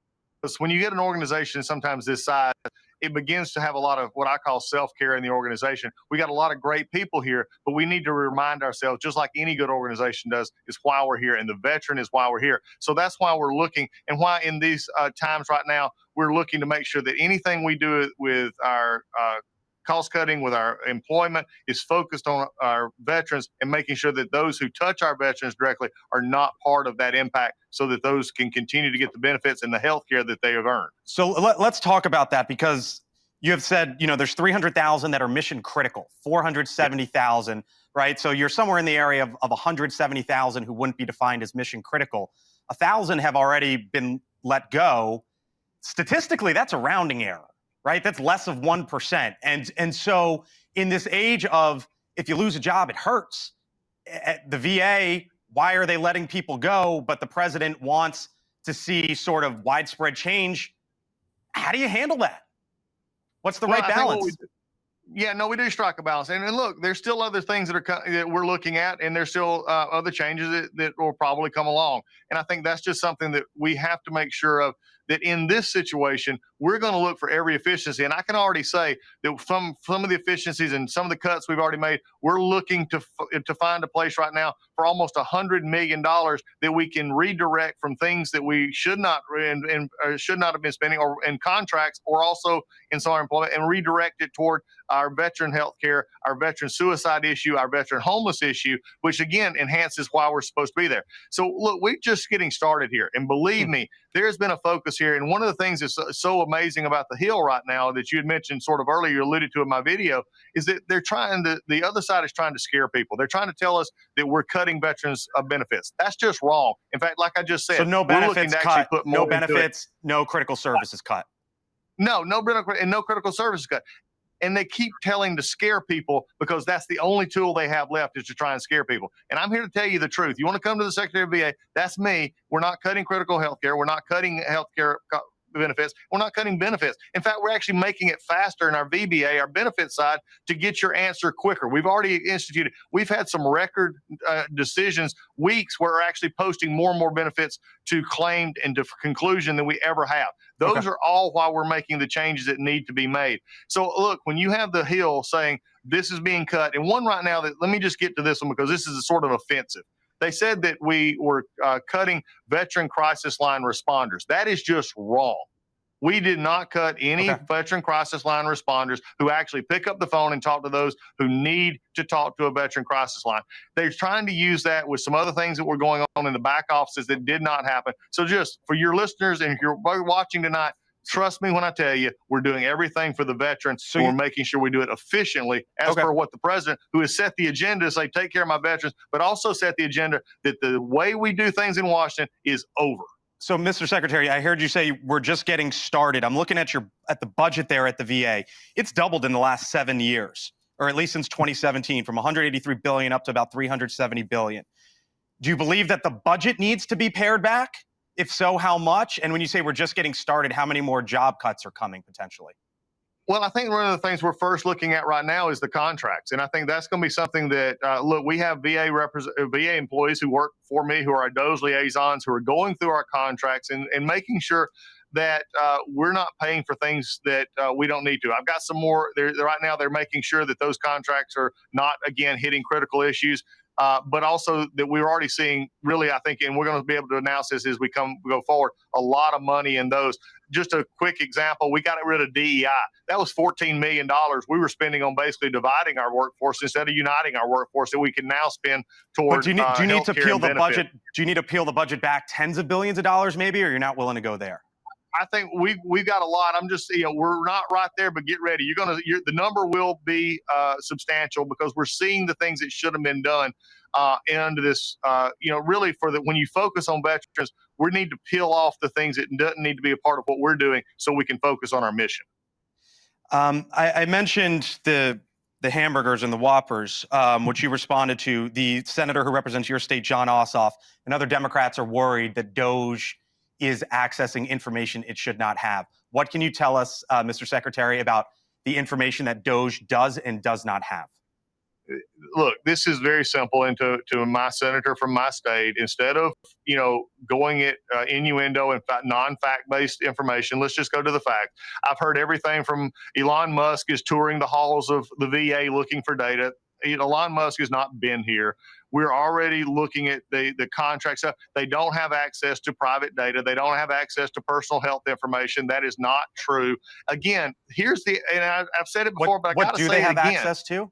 when you get an organization sometimes this size, it begins to have a lot of what I call self-care in the organization. We got a lot of great people here, but we need to remind ourselves, just like any good organization does, is why we're here, and the veteran is why we're here. So that's why we're looking, and why in these times right now, we're looking to make sure that anything we do with our cost cutting, with our employment, is focused on our veterans and making sure that those who touch our veterans directly are not part of that impact, so that those can continue to get the benefits and the health care that they have earned. So let's talk about that, because you have said, there's 300,000 that are mission critical, 470,000, right? So you're somewhere in the area of 170,000 who wouldn't be defined as mission critical. 1,000 have already been let go. Statistically, that's a rounding error, right? That's less of 1%. And so in this age of, if you lose a job, it hurts. At the VA, why are they letting people go? But the president wants to see sort of widespread change. How do you handle that? What's the right balance? We do strike a balance. And look, there's still other things that we're looking at, and there's still other changes that will probably come along. And I think that's just something that we have to make sure of, that in this situation, we're going to look for every efficiency. And I can already say that from some of the efficiencies and some of the cuts we've already made, we're looking to find a place right now for almost $100 million that we can redirect from things that we should not have been spending, or in contracts, or also in some employment, and redirect it toward our veteran health care, our veteran suicide issue, our veteran homeless issue, which again enhances why we're supposed to be there. So look, we're just getting started here. And believe me, there's been a focus here. And one of the things that's so amazing about the Hill right now that you had mentioned sort of earlier, you alluded to in my video, is that the other side is trying to scare people. They're trying to tell us that we're cutting veterans benefits. That's just wrong. In fact, like I just said, so no benefits cut, no benefits, no critical services cut. No critical services cut. And they keep telling to scare people, because that's the only tool they have left, is to try and scare people. And I'm here to tell you the truth. You want to come to the Secretary of VA, that's me. We're not cutting critical health care. We're not cutting health care benefits. We're not cutting benefits. In fact, we're actually making it faster in our VBA, our benefit side, to get your answer quicker. We've already instituted, we've had some record decisions, weeks, where we're actually posting more and more benefits to claimed and to conclusion than we ever have. Those are all why we're making the changes that need to be made. So look, when you have the Hill saying this is being cut, and one right now, that let me just get to this one, because this is a sort of offensive. They said that we were cutting veteran crisis line responders. That is just wrong. We did not cut any veteran crisis line responders who actually pick up the phone and talk to those who need to talk to a veteran crisis line. They're trying to use that with some other things that were going on in the back offices that did not happen. So just for your listeners, and if you're watching tonight, trust me when I tell you, we're doing everything for the veterans. So we're making sure we do it efficiently, as per what the president, who has set the agenda to say, take care of my veterans, but also set the agenda that the way we do things in Washington is over. So, Mr. Secretary, I heard you say we're just getting started. I'm looking at the budget there at the VA. It's doubled in the last 7 years, or at least since 2017, from $183 billion up to about $370 billion. Do you believe that the budget needs to be pared back? If so, how much? And when you say we're just getting started, how many more job cuts are coming potentially? Well, I think one of the things we're first looking at right now is the contracts, and I think that's going to be something that look. We have VA employees who work for me, who are those liaisons, who are going through our contracts and making sure that we're not paying for things that we don't need to. I've got some more. Right now, they're making sure that those contracts are not again hitting critical issues. But also that we're already seeing really, I think, and we're going to be able to announce this as we go forward, a lot of money in those. Just a quick example, we got rid of DEI. That was $14 million we were spending on basically dividing our workforce instead of uniting our workforce that we can now spend toward do you need to peel the benefit. budget? Do you need to peel the budget back tens of billions of dollars maybe, or you're not willing to go there? I think we've got a lot. I'm just, we're not right there, but get ready. The number will be substantial because we're seeing the things that should have been done into this. Really when you focus on veterans, we need to peel off the things that doesn't need to be a part of what we're doing so we can focus on our mission. I mentioned the hamburgers and the Whoppers, which you responded to. The senator who represents your state, John Ossoff, and other Democrats are worried that DOJ is accessing information it should not have. What can you tell us, Mr. Secretary, about the information that DOJ does and does not have? Look, this is very simple. And to my senator from my state, instead of going at innuendo and non-fact based information, let's just go to the fact. I've heard everything from Elon Musk is touring the halls of the VA looking for data. Elon Musk has not been here. We're already looking at the contracts. They don't have access to private data. They don't have access to personal health information. That is not true. Again, and I've said it before, but I got to say it again. What do they have access to?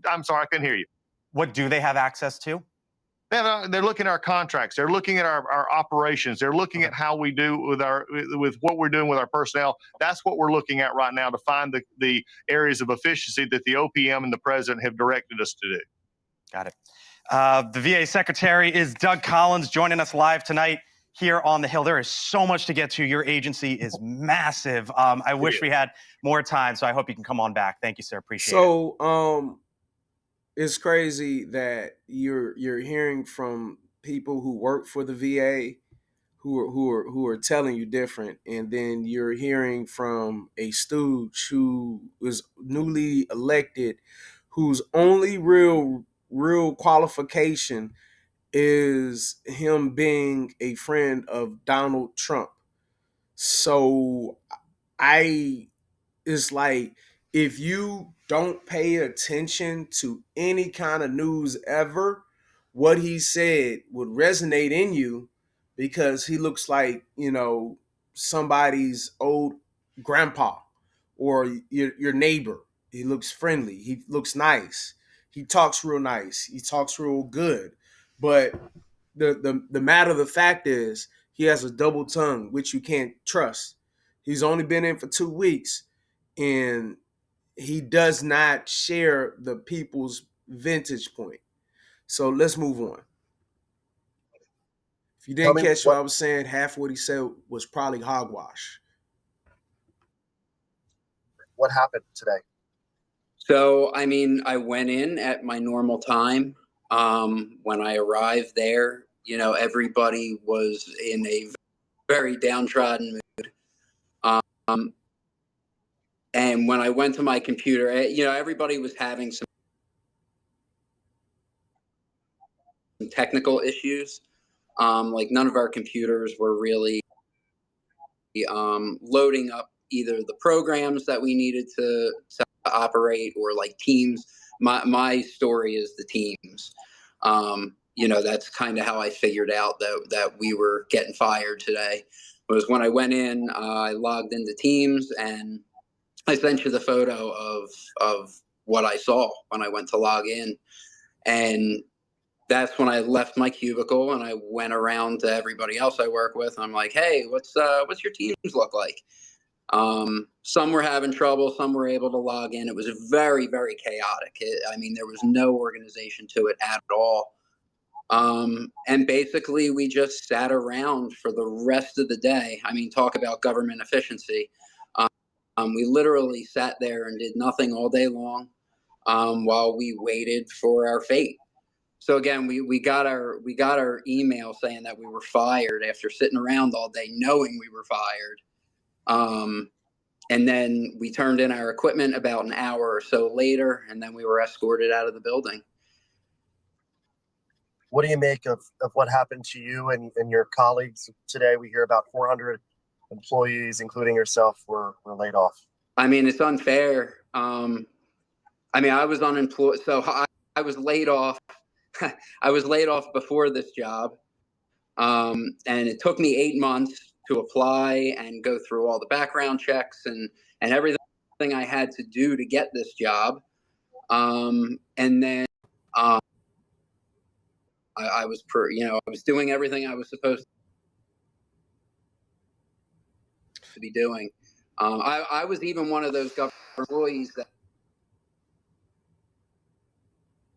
I'm sorry, I couldn't hear you. What do they have access to? They're looking at our contracts. They're looking at our operations. They're looking at how we do with what we're doing with our personnel. That's what we're looking at right now to find the areas of efficiency that the OPM and the president have directed us to do. Got it. The VA Secretary is Doug Collins, joining us live tonight here on the Hill. There is so much to get to. Your agency is massive. I wish we had more time, so I hope you can come on back. Thank you, sir. Appreciate it. It's crazy that you're hearing from people who work for the VA who are telling you different, and then you're hearing from a stooge who was newly elected, whose only real qualification is him being a friend of Donald Trump. So it's like, if you don't pay attention to any kind of news ever, what he said would resonate in you because he looks like, somebody's old grandpa or your neighbor. He looks friendly. He looks nice. He talks real nice. He talks real good. But the matter of the fact is he has a double tongue, which you can't trust. He's only been in for 2 weeks, and he does not share the people's vantage point. So let's move on. If you didn't catch what I was saying, half what he said was probably hogwash. What happened today? So, I went in at my normal time. When I arrived there, everybody was in a very downtrodden mood. And when I went to my computer, everybody was having some technical issues. Like none of our computers were really loading up either the programs that we needed to operate or like Teams. My story is the Teams. That's kind of how I figured out that we were getting fired today. Was when I went in, I logged into Teams and I sent you the photo of what I saw when I went to log in. And that's when I left my cubicle and I went around to everybody else I work with. I'm like, hey, what's your Teams look like? Some were having trouble. Some were able to log in. It was very, very chaotic. There was no organization to it at all. And basically we just sat around for the rest of the day. Talk about government efficiency. We literally sat there and did nothing all day long while we waited for our fate. So again, we got our email saying that we were fired after sitting around all day knowing we were fired. And then we turned in our equipment about an hour or so later, and then we were escorted out of the building. What do you make of what happened to you and your colleagues today? We hear about 400 employees, including yourself, were laid off. I mean, it's unfair. I mean, I was unemployed, so I was laid off. I was laid off before this job, and it took me 8 months to apply and go through all the background checks and everything I had to do to get this job. And then I was I was doing everything I was supposed to be doing. I was even one of those government employees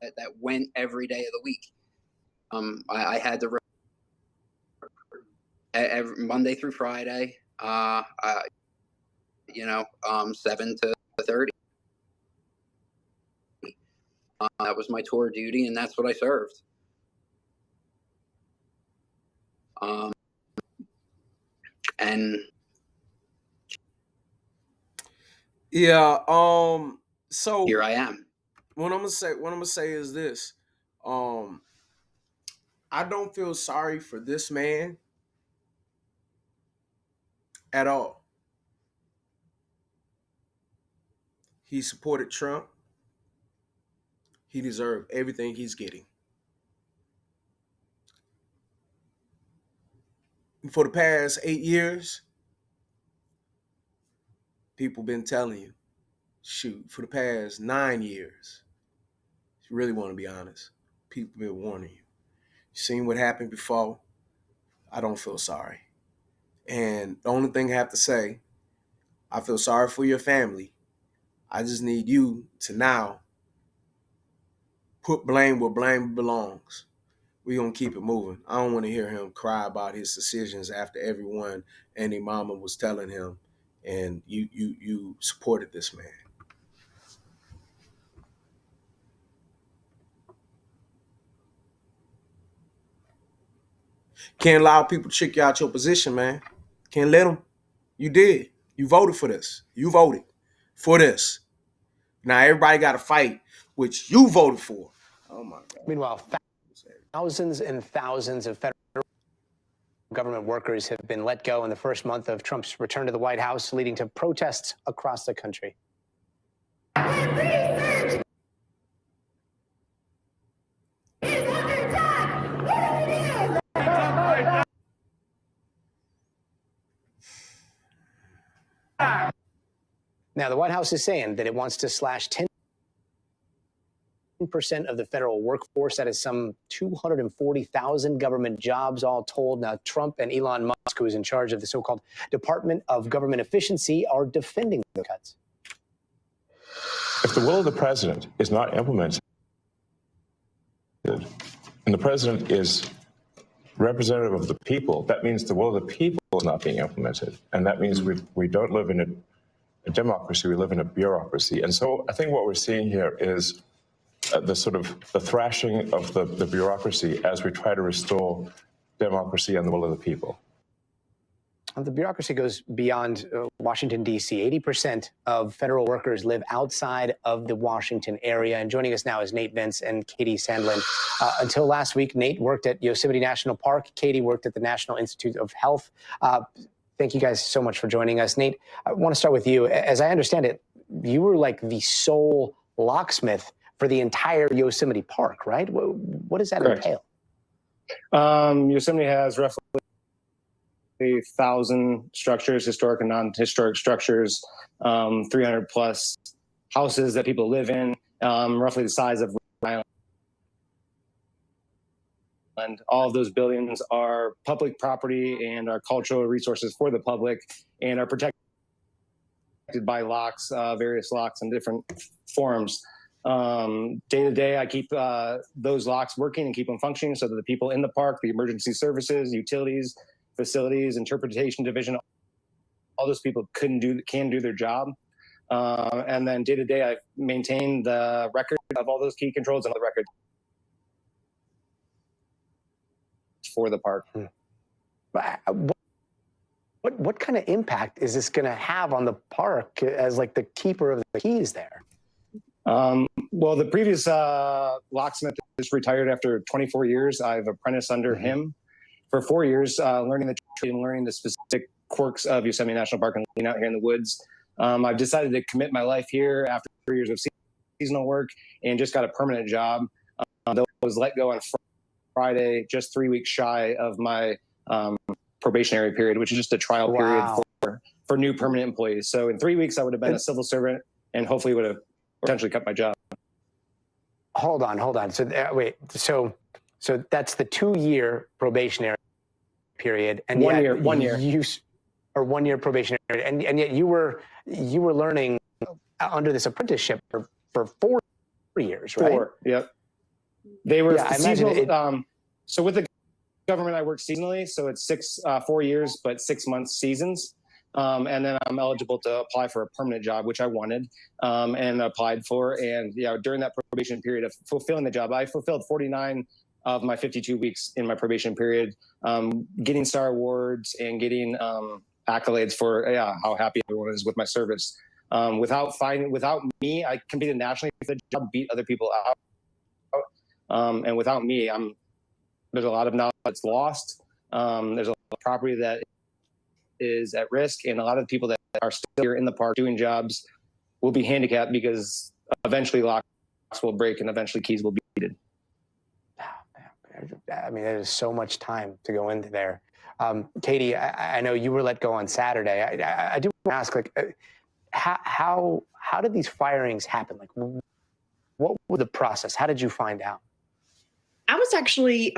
that went every day of the week. I had to every Monday through Friday, 7 to 30. That was my tour duty, and that's what I served. And yeah, so here I am. What I'm gonna say is this: I don't feel sorry for this man at all. He supported Trump. He deserved everything he's getting. For the past 8 years, people been telling you, shoot, for the past 9 years, if you really want to be honest, people been warning you. You seen what happened before. I don't feel sorry. And the only thing I have to say, I feel sorry for your family. I just need you to now put blame where blame belongs. We're going to keep it moving. I don't want to hear him cry about his decisions after everyone and their mama was telling him, and you supported this man. Can't allow people to trick you out your position, man. Can't let them. You did. You voted for this. You voted for this. Now everybody got to fight, which you voted for. Oh, my God. Meanwhile, thousands and thousands of federal government workers have been let go in the first month of Trump's return to the White House, leading to protests across the country. Now, the White House is saying that it wants to slash 10% of the federal workforce. That is some 240,000 government jobs all told. Now, Trump and Elon Musk, who is in charge of the so-called Department of Government Efficiency, are defending the cuts. If the will of the president is not implemented, and the president is representative of the people, that means the will of the people is not being implemented. And that means we don't live in a democracy, we live in a bureaucracy. And so I think what we're seeing here is the thrashing of the bureaucracy as we try to restore democracy and the will of the people. The bureaucracy goes beyond Washington, D.C. 80% of federal workers live outside of the Washington area. And joining us now is Nate Vince and Katie Sandlin. Until last week, Nate worked at Yosemite National Park. Katie worked at the National Institute of Health. Thank you guys so much for joining us. Nate, I want to start with you. As I understand it, you were like the sole locksmith for the entire Yosemite Park, right? What does that entail? Yosemite has roughly 1,000 structures, historic and non-historic structures, 300 plus houses that people live in, roughly the size of Rhode Island. All of those buildings are public property and are cultural resources for the public and are protected by locks, various locks in different forms. Day to day, I keep those locks working and keep them functioning so that the people in the park, the emergency services, utilities, facilities, interpretation division, all those people can do their job. And then day to day, I maintain the record of all those key controls and the record for the park. What kind of impact is this going to have on the park as like the keeper of the keys there? Well, the previous locksmith is retired after 24 years. I've apprenticed under him for 4 years, learning the trade and learning the specific quirks of Yosemite National Park and living out here in the woods. I've decided to commit my life here after 3 years of seasonal work and just got a permanent job. Though I was let go on Friday, just 3 weeks shy of my probationary period, which is just a trial period for new permanent employees. So in 3 weeks, I would have been a civil servant and hopefully would have potentially cut my job. Hold on. So wait, so that's the 2-year probationary period, and 1 yet year, 1 year, or 1 year probationary period, and yet you were learning under this apprenticeship for 4 years, right? 4, yep. They were seasonal. So with the government, I work seasonally, so it's 4 years, but 6 months seasons. And then I'm eligible to apply for a permanent job, which I wanted and applied for. And during that probation period of fulfilling the job, I fulfilled 49 of my 52 weeks in my probation period, getting star awards and getting accolades for how happy everyone is with my service. Without me, I competed nationally for the job, beat other people out. And without me, there's a lot of knowledge that's lost. There's a lot of property that is at risk, and a lot of people that are still here in the park doing jobs will be handicapped because eventually locks will break and eventually keys will be needed. I mean, there's so much time to go into there. Katie, I know you were let go on Saturday. I do want to ask, like, how did these firings happen? Like, what was the process? How did you find out? I was actually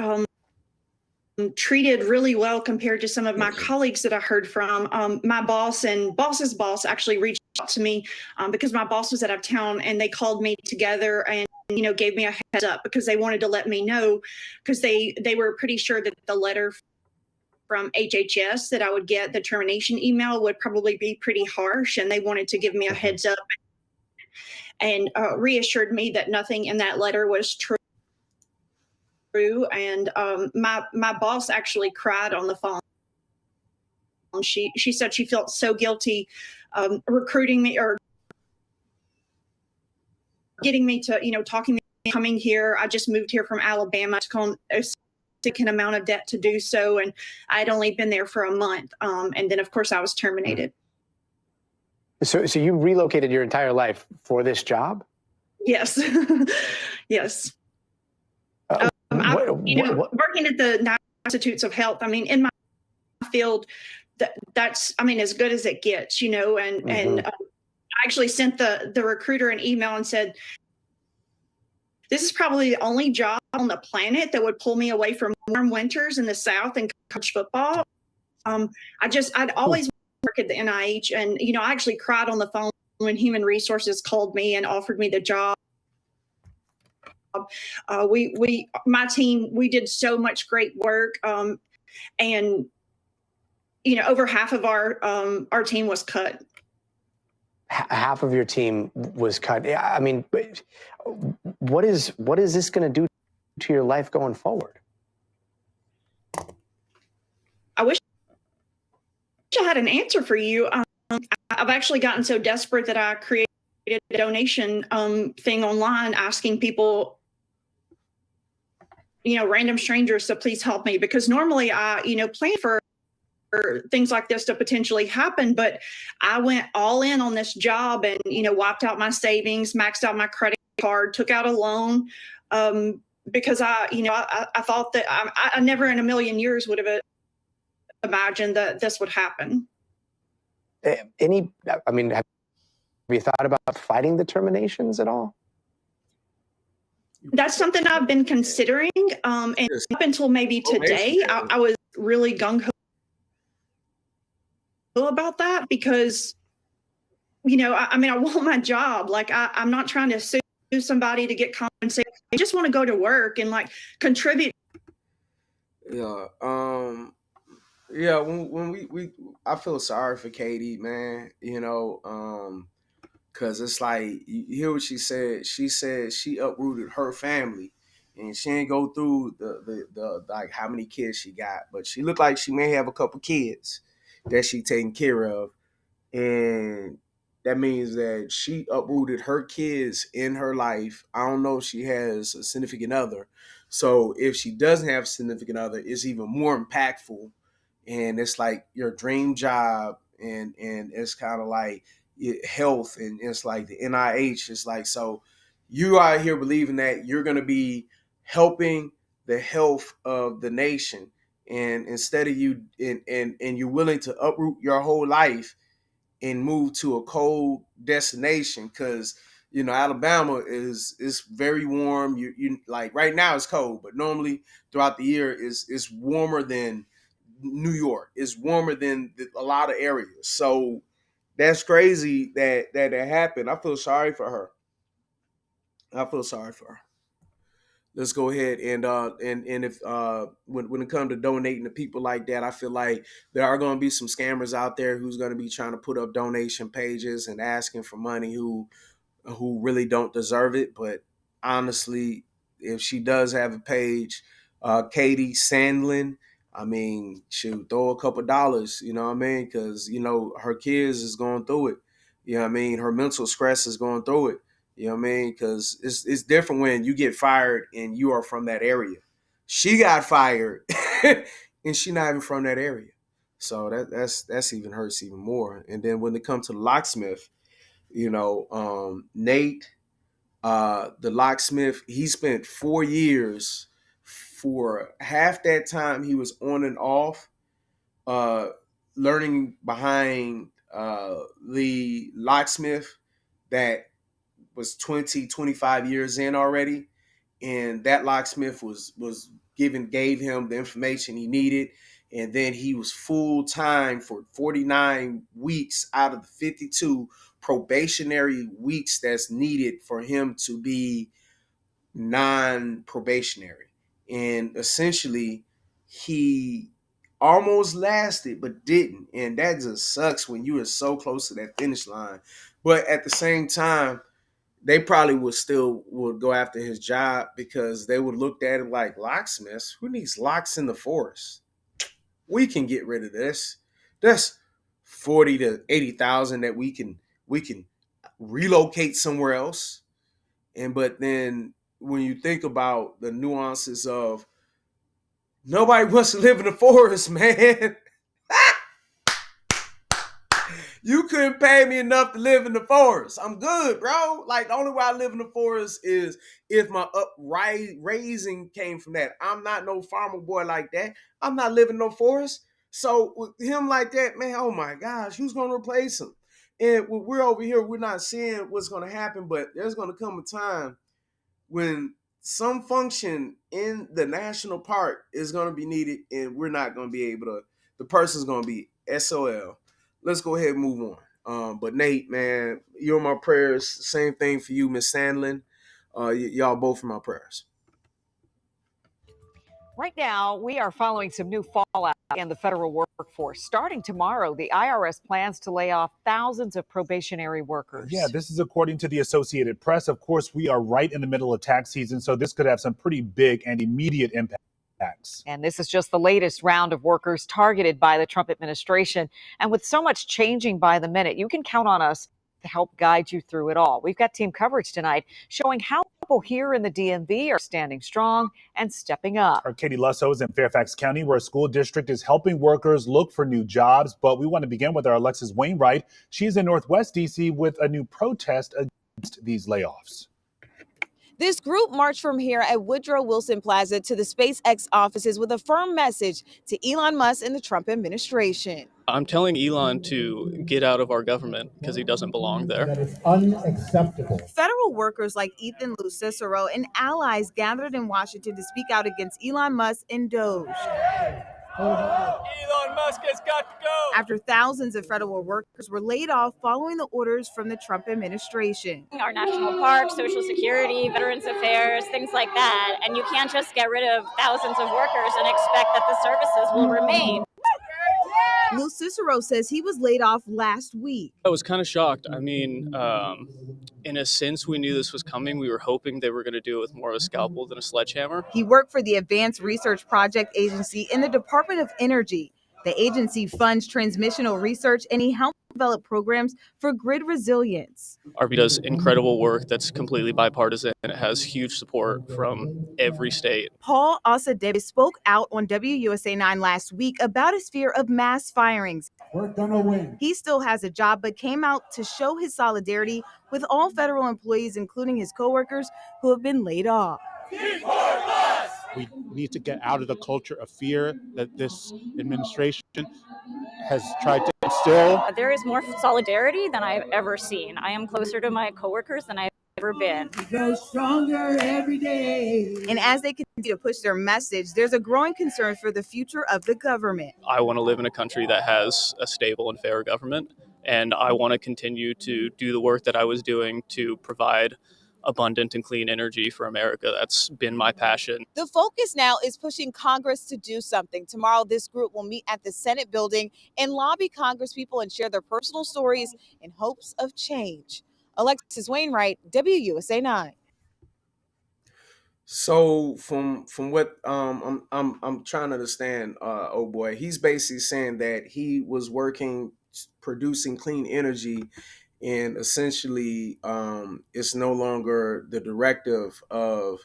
treated really well compared to some of my colleagues that I heard from. My boss and boss's boss actually reached out to me because my boss was out of town, and they called me together and gave me a heads up because they wanted to let me know, because they were pretty sure that the letter from HHS that I would get, the termination email, would probably be pretty harsh, and they wanted to give me a heads up and reassured me that nothing in that letter was true. And my boss actually cried on the phone. She said she felt so guilty recruiting me or getting me to, talking me, coming here. I just moved here from Alabama to come a significant amount of debt to do so. And I'd only been there for a month. And then, of course, I was terminated. So you relocated your entire life for this job? Yes. Yes. Working at the National Institutes of Health, I mean, in my field, that's as good as it gets, and I actually sent the recruiter an email and said, this is probably the only job on the planet that would pull me away from warm winters in the South and college football. I'd always work at the NIH, and, I actually cried on the phone when Human Resources called me and offered me the job. My team, we did so much great work, and over half of our team was cut. Half of your team was cut. I mean, what is this going to do to your life going forward? I wish I had an answer for you. I've actually gotten so desperate that I created a donation thing online asking people, random strangers, to please help me, because normally I, plan for things like this to potentially happen, but I went all in on this job and, wiped out my savings, maxed out my credit card, took out a loan, because I thought that I never in a million years would have imagined that this would happen. Have you thought about fighting the terminations at all? That's something I've been considering. And up until maybe today, I was really gung-ho about that because, I want my job. Like, I'm not trying to sue somebody to get compensated. I just want to go to work and contribute. Yeah. When we I feel sorry for Katie, man, cause it's like, you hear what she said. She said she uprooted her family, and she didn't go through the like how many kids she got, but she looked like she may have a couple kids, that she taking care of. And that means that she uprooted her kids in her life. I don't know if she has a significant other. So if she doesn't have a significant other, it's even more impactful. And it's like your dream job, and it's kind of like health, and it's like the NIH. It's like, so you are here believing that you're going to be helping the health of the nation, and instead of you and you're willing to uproot your whole life and move to a cold destination, because Alabama is very warm. You like right now it's cold, but normally throughout the year is warmer than New York. It's warmer than a lot of areas. So that's crazy that happened. I feel sorry for her. I feel sorry for her. Let's go ahead and if when it comes to donating to people like that, I feel like there are going to be some scammers out there who's going to be trying to put up donation pages and asking for money who really don't deserve it. But honestly, if she does have a page, Katie Sandlin, I mean, shoot, throw a couple dollars, you know what I mean? Because, her kids is going through it. You know what I mean? Her mental stress is going through it. You know what I mean? Because it's different when you get fired and you are from that area. She got fired and she not even from that area. So that's even hurts even more. And then when it comes to the locksmith, Nate, the locksmith, he spent 4 years. For half that time he was on and off, uh, learning behind the locksmith that was 25 years in already. And that locksmith gave him the information he needed. And then he was full time for 49 weeks out of the 52 probationary weeks that's needed for him to be non-probationary. And essentially he almost lasted but didn't. And that just sucks when you are so close to that finish line. But at the same time, they probably would go after his job, because they would look at it like, locksmiths, who needs locks in the forest? We can get rid of this. That's 40 to 80,000 that we can relocate somewhere else. But then when you think about the nuances of, nobody wants to live in the forest, man. You couldn't pay me enough to live in the forest. I'm good, bro. Like, the only way I live in the forest is if my raising came from that. I'm not no farmer boy like that. I'm not living in no forest. So with him like that, man, oh my gosh, who's going to replace him? And we're over here, we're not seeing what's going to happen, but there's going to come a time when some function in the national park is going to be needed, and we're not going to be able to, the person's going to be SOL. Let's go ahead and move on. But Nate, man, you're in my prayers. Same thing for you, Miss Sandlin. Y'all both in my prayers. Right now, we are following some new fallout in the federal workforce. Starting tomorrow, the IRS plans to lay off thousands of probationary workers. Yeah, this is according to the Associated Press. Of course, we are right in the middle of tax season, so this could have some pretty big and immediate impacts. And this is just the latest round of workers targeted by the Trump administration. And with so much changing by the minute, you can count on us to help guide you through it all. We've got team coverage tonight showing how people here in the DMV are standing strong and stepping up. Our Katie Lusso is in Fairfax County, where a school district is helping workers look for new jobs. But we want to begin with our Alexis Wainwright. She's in Northwest D.C. with a new protest against these layoffs. This group marched from here at Woodrow Wilson Plaza to the SpaceX offices with a firm message to Elon Musk and the Trump administration. I'm telling Elon to get out of our government because he doesn't belong there. That is unacceptable. Federal workers like Ethan Cicero and allies gathered in Washington to speak out against Elon Musk and Doge. Elon Musk has got to go. After thousands of federal workers were laid off following the orders from the Trump administration. Our national parks, Social Security, Veterans Affairs, things like that. And you can't just get rid of thousands of workers and expect that the services will remain. Lou Cicero says he was laid off last week. I was kind of shocked. I mean, in a sense, we knew this was coming. We were hoping they were going to do it with more of a scalpel than a sledgehammer. He worked for the Advanced Research Project Agency in the Department of Energy. The agency funds transmissional research and he helped develop programs for grid resilience. RB does incredible work that's completely bipartisan, and it has huge support from every state. Paul Osadebe spoke out on WUSA 9 last week about his fear of mass firings. We're gonna win. He still has a job, but came out to show his solidarity with all federal employees, including his coworkers who have been laid off. We need to get out of the culture of fear that this administration has tried to instill. There is more solidarity than I've ever seen. I am closer to my coworkers than I've ever been. We grow stronger every day. And as they continue to push their message, there's a growing concern for the future of the government. I want to live in a country that has a stable and fair government, and I want to continue to do the work that I was doing to provide abundant and clean energy for America. That's been my passion. The focus now is pushing Congress to do something. Tomorrow, this group will meet at the Senate building and lobby Congresspeople and share their personal stories in hopes of change. Alexis Wainwright, WUSA 9. So from what I'm trying to understand, oh boy, he's basically saying that he was working producing clean energy, and essentially it's no longer the directive of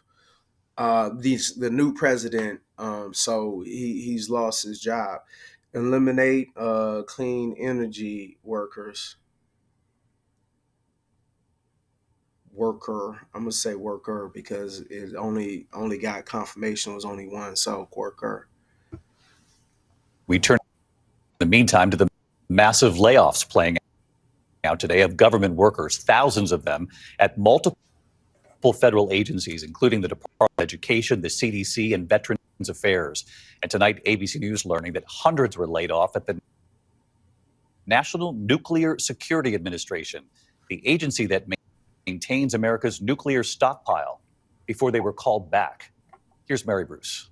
the new president. So he's lost his job. Eliminate clean energy workers. Worker. I'm gonna say worker because it only got confirmation was only one, so worker. We turn in the meantime to the massive layoffs playing out today of government workers, thousands of them at multiple federal agencies, including the Department of Education, the CDC, and Veterans Affairs. And tonight, ABC News learning that hundreds were laid off at the National Nuclear Security Administration, the agency that maintains America's nuclear stockpile, before they were called back. Here's Mary Bruce.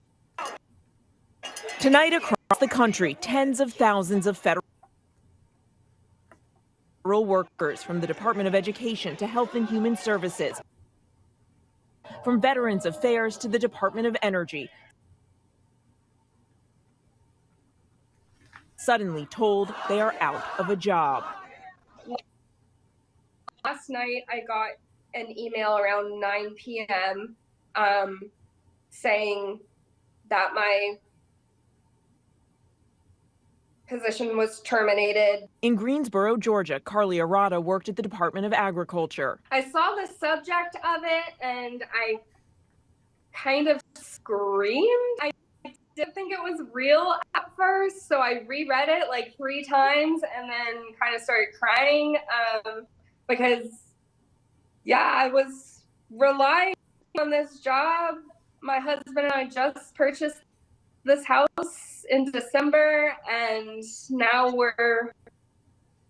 Tonight across the country, tens of thousands of federal workers, from the Department of Education to Health and Human Services, from Veterans Affairs to the Department of Energy, suddenly told they are out of a job. Last night, I got an email around 9 p.m. Saying that my position was terminated. In Greensboro, Georgia, Carly Arata worked at the Department of Agriculture. I saw the subject of it and I kind of screamed. I didn't think it was real at first, so I reread it like 3 times and then kind of started crying because, yeah, I was relying on this job. My husband and I just purchased this house in December, and now we're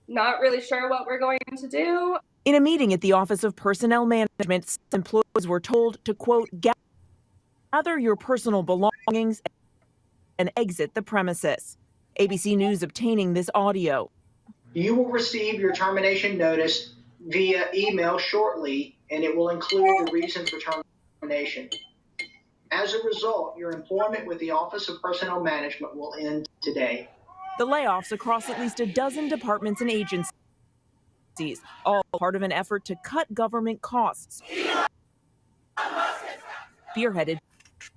not really sure what we're going to do. In a meeting at the Office of Personnel Management, employees were told to, quote, gather your personal belongings and exit the premises. ABC News obtaining this audio. You will receive your termination notice via email shortly, and it will include the reason for termination. As a result, your employment with the Office of Personnel Management will end today. The layoffs across at least a dozen departments and agencies, all part of an effort to cut government costs. Spearheaded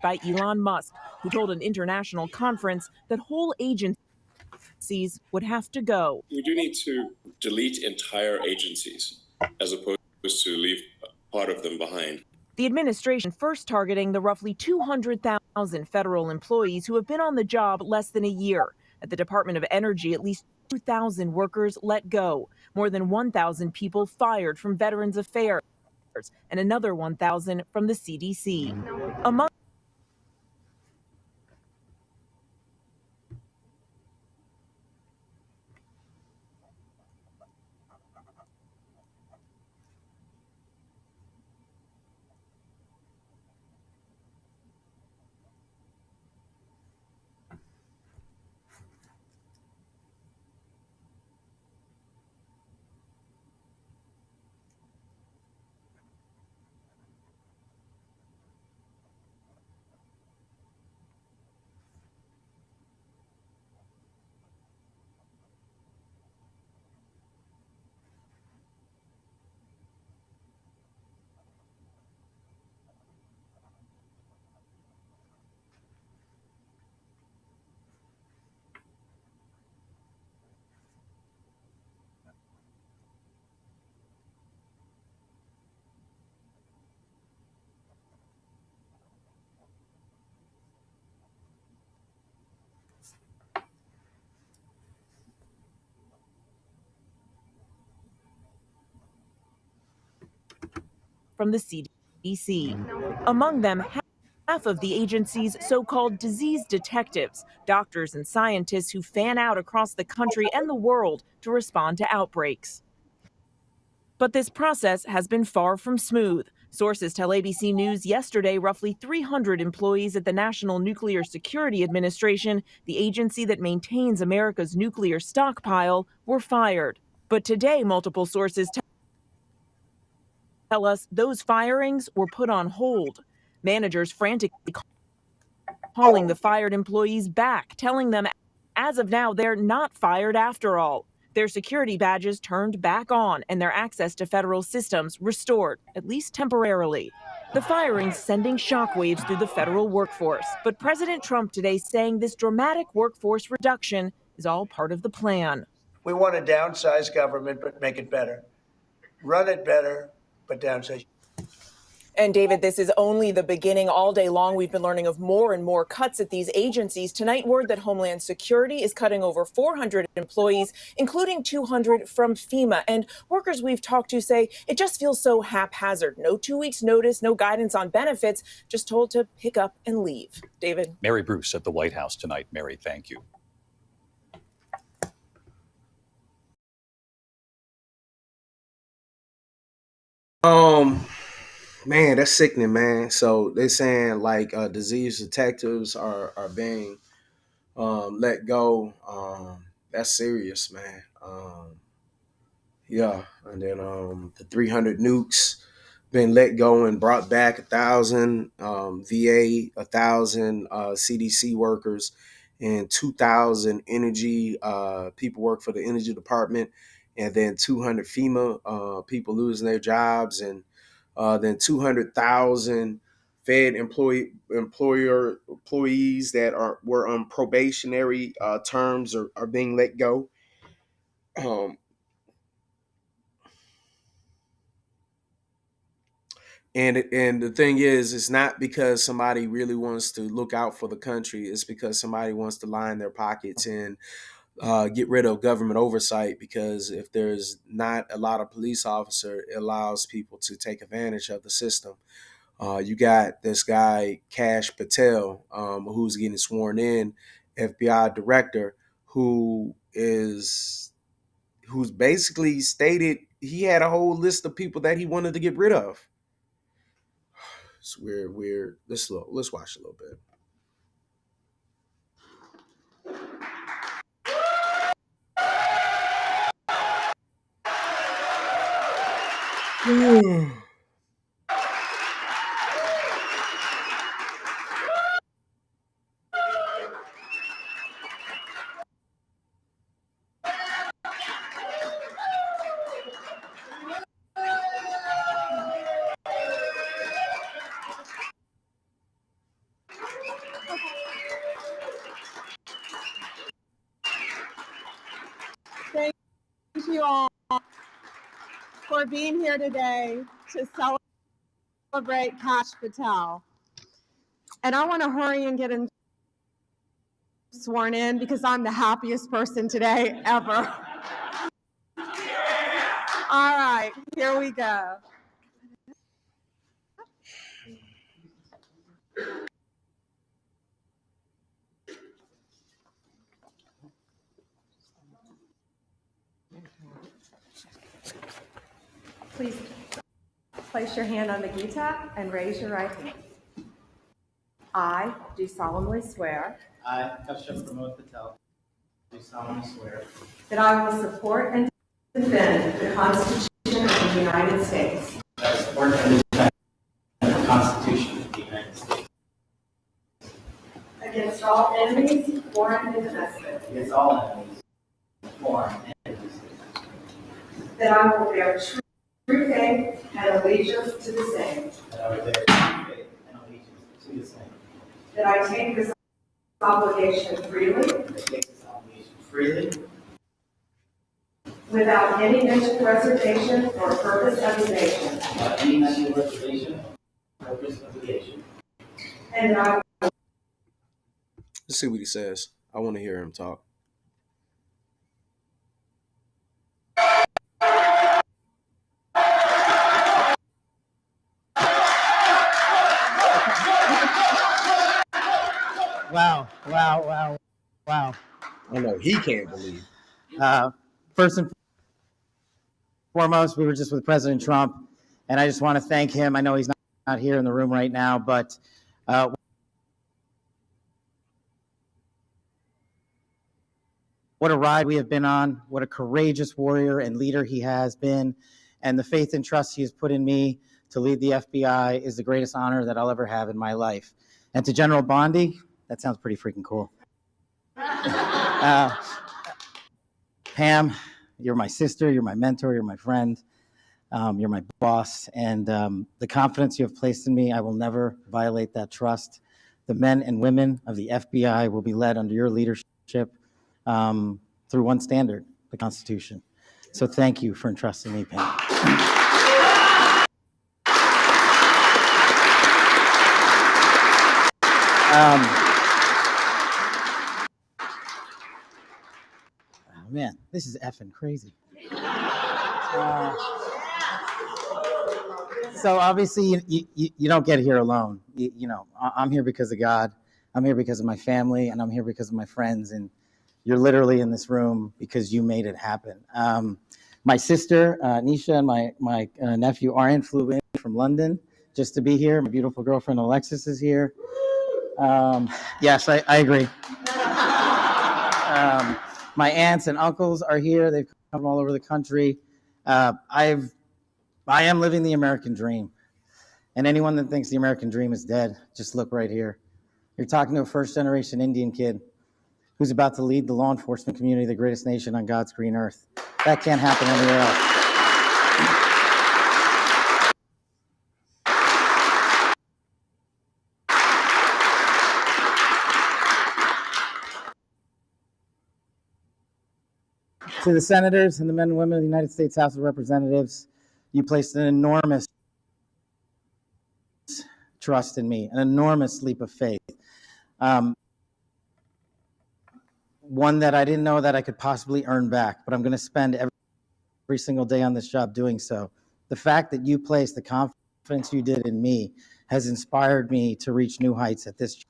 by Elon Musk, who told an international conference that whole agencies would have to go. We do need to delete entire agencies as opposed to leave part of them behind. The administration first targeting the roughly 200,000 federal employees who have been on the job less than a year. At the Department of Energy, at least 2,000 workers let go, more than 1,000 people fired from Veterans Affairs, and another 1,000 from the CDC. Among from the CDC. Among them, half of the agency's so-called disease detectives, doctors and scientists who fan out across the country and the world to respond to outbreaks. But this process has been far from smooth. Sources tell ABC News yesterday roughly 300 employees at the National Nuclear Security Administration, the agency that maintains America's nuclear stockpile, were fired. But today, multiple sources tell us those firings were put on hold. Managers frantically calling the fired employees back, telling them as of now they're not fired after all. Their security badges turned back on and their access to federal systems restored, at least temporarily. The firings sending shockwaves through the federal workforce. But President Trump today saying this dramatic workforce reduction is all part of the plan. We want to downsize government, but make it better. Run it better, but downsize. And David, this is only the beginning. All day long, we've been learning of more and more cuts at these agencies. Tonight, word that Homeland Security is cutting over 400 employees, including 200 from FEMA. And workers we've talked to say it just feels so haphazard. No 2 weeks notice, no guidance on benefits, just told to pick up and leave. David. Mary Bruce at the White House tonight. Mary, thank you. Man, that's sickening, man. So they're saying like disease detectives are being let go. That's serious, man. Yeah, and then the 300 nukes been let go and brought back 1,000 VA, 1,000 CDC workers, and 2,000 energy people work for the energy department, and then 200 FEMA people losing their jobs, and then 200,000 Fed employees that were on probationary terms are being let go. And the thing is, it's not because somebody really wants to look out for the country. It's because somebody wants to line their pockets and get rid of government oversight. Because if there's not a lot of police officer, it allows people to take advantage of the system. You got this guy, Kash Patel, who's getting sworn in, FBI director, who's basically stated he had a whole list of people that he wanted to get rid of. It's weird. Let's watch a little bit. Thank you all for being here today to celebrate Kash Patel. And I want to hurry and get him sworn in because I'm the happiest person today ever. All right, here we go. Please place your hand on the Gita and raise your right hand. I do solemnly swear. I, Kashyap Pramod Patel, do solemnly swear That I will support and defend the Constitution of the United States. that I support and defend the Constitution of the United States Against all enemies, foreign and domestic. against all enemies, foreign and domestic. That I will bear true faith and allegiance to the same. That I will bear true faith and allegiance to the same. That I take this obligation freely. That I take this obligation freely, Without any mental reservation or purpose of evasion. without any mental reservation or purpose of evasion. And that I Let's see what he says. I want to hear him talk. Wow, wow, wow, wow. I know he can't believe. First and foremost, we were just with President Trump, and I just want to thank him. I know he's not here in the room right now, but what a ride we have been on, what a courageous warrior and leader he has been, and the faith and trust he has put in me to lead the FBI is the greatest honor that I'll ever have in my life. And to General Bondi, that sounds pretty freaking cool. Pam, you're my sister, you're my mentor, you're my friend, you're my boss, and the confidence you have placed in me, I will never violate that trust. The men and women of the FBI will be led under your leadership through one standard, the Constitution. So thank you for entrusting me, Pam. Oh man, this is effing crazy. So obviously you don't get here alone. I'm here because of God. I'm here because of my family, and I'm here because of my friends. And you're literally in this room because you made it happen. My sister, Nisha, and my nephew, Aryan, flew in from London just to be here. My beautiful girlfriend, Alexis, is here. Yes, I agree. My aunts and uncles are here. They've come from all over the country. I am living the American dream. And anyone that thinks the American dream is dead, just look right here. You're talking to a first-generation Indian kid who's about to lead the law enforcement community, the greatest nation on God's green earth. That can't happen anywhere else. To the senators and the men and women of the United States House of Representatives, you placed an enormous trust in me, an enormous leap of faith. One that I didn't know that I could possibly earn back, but I'm going to spend every single day on this job doing so. The fact that you placed the confidence you did in me has inspired me to reach new heights at this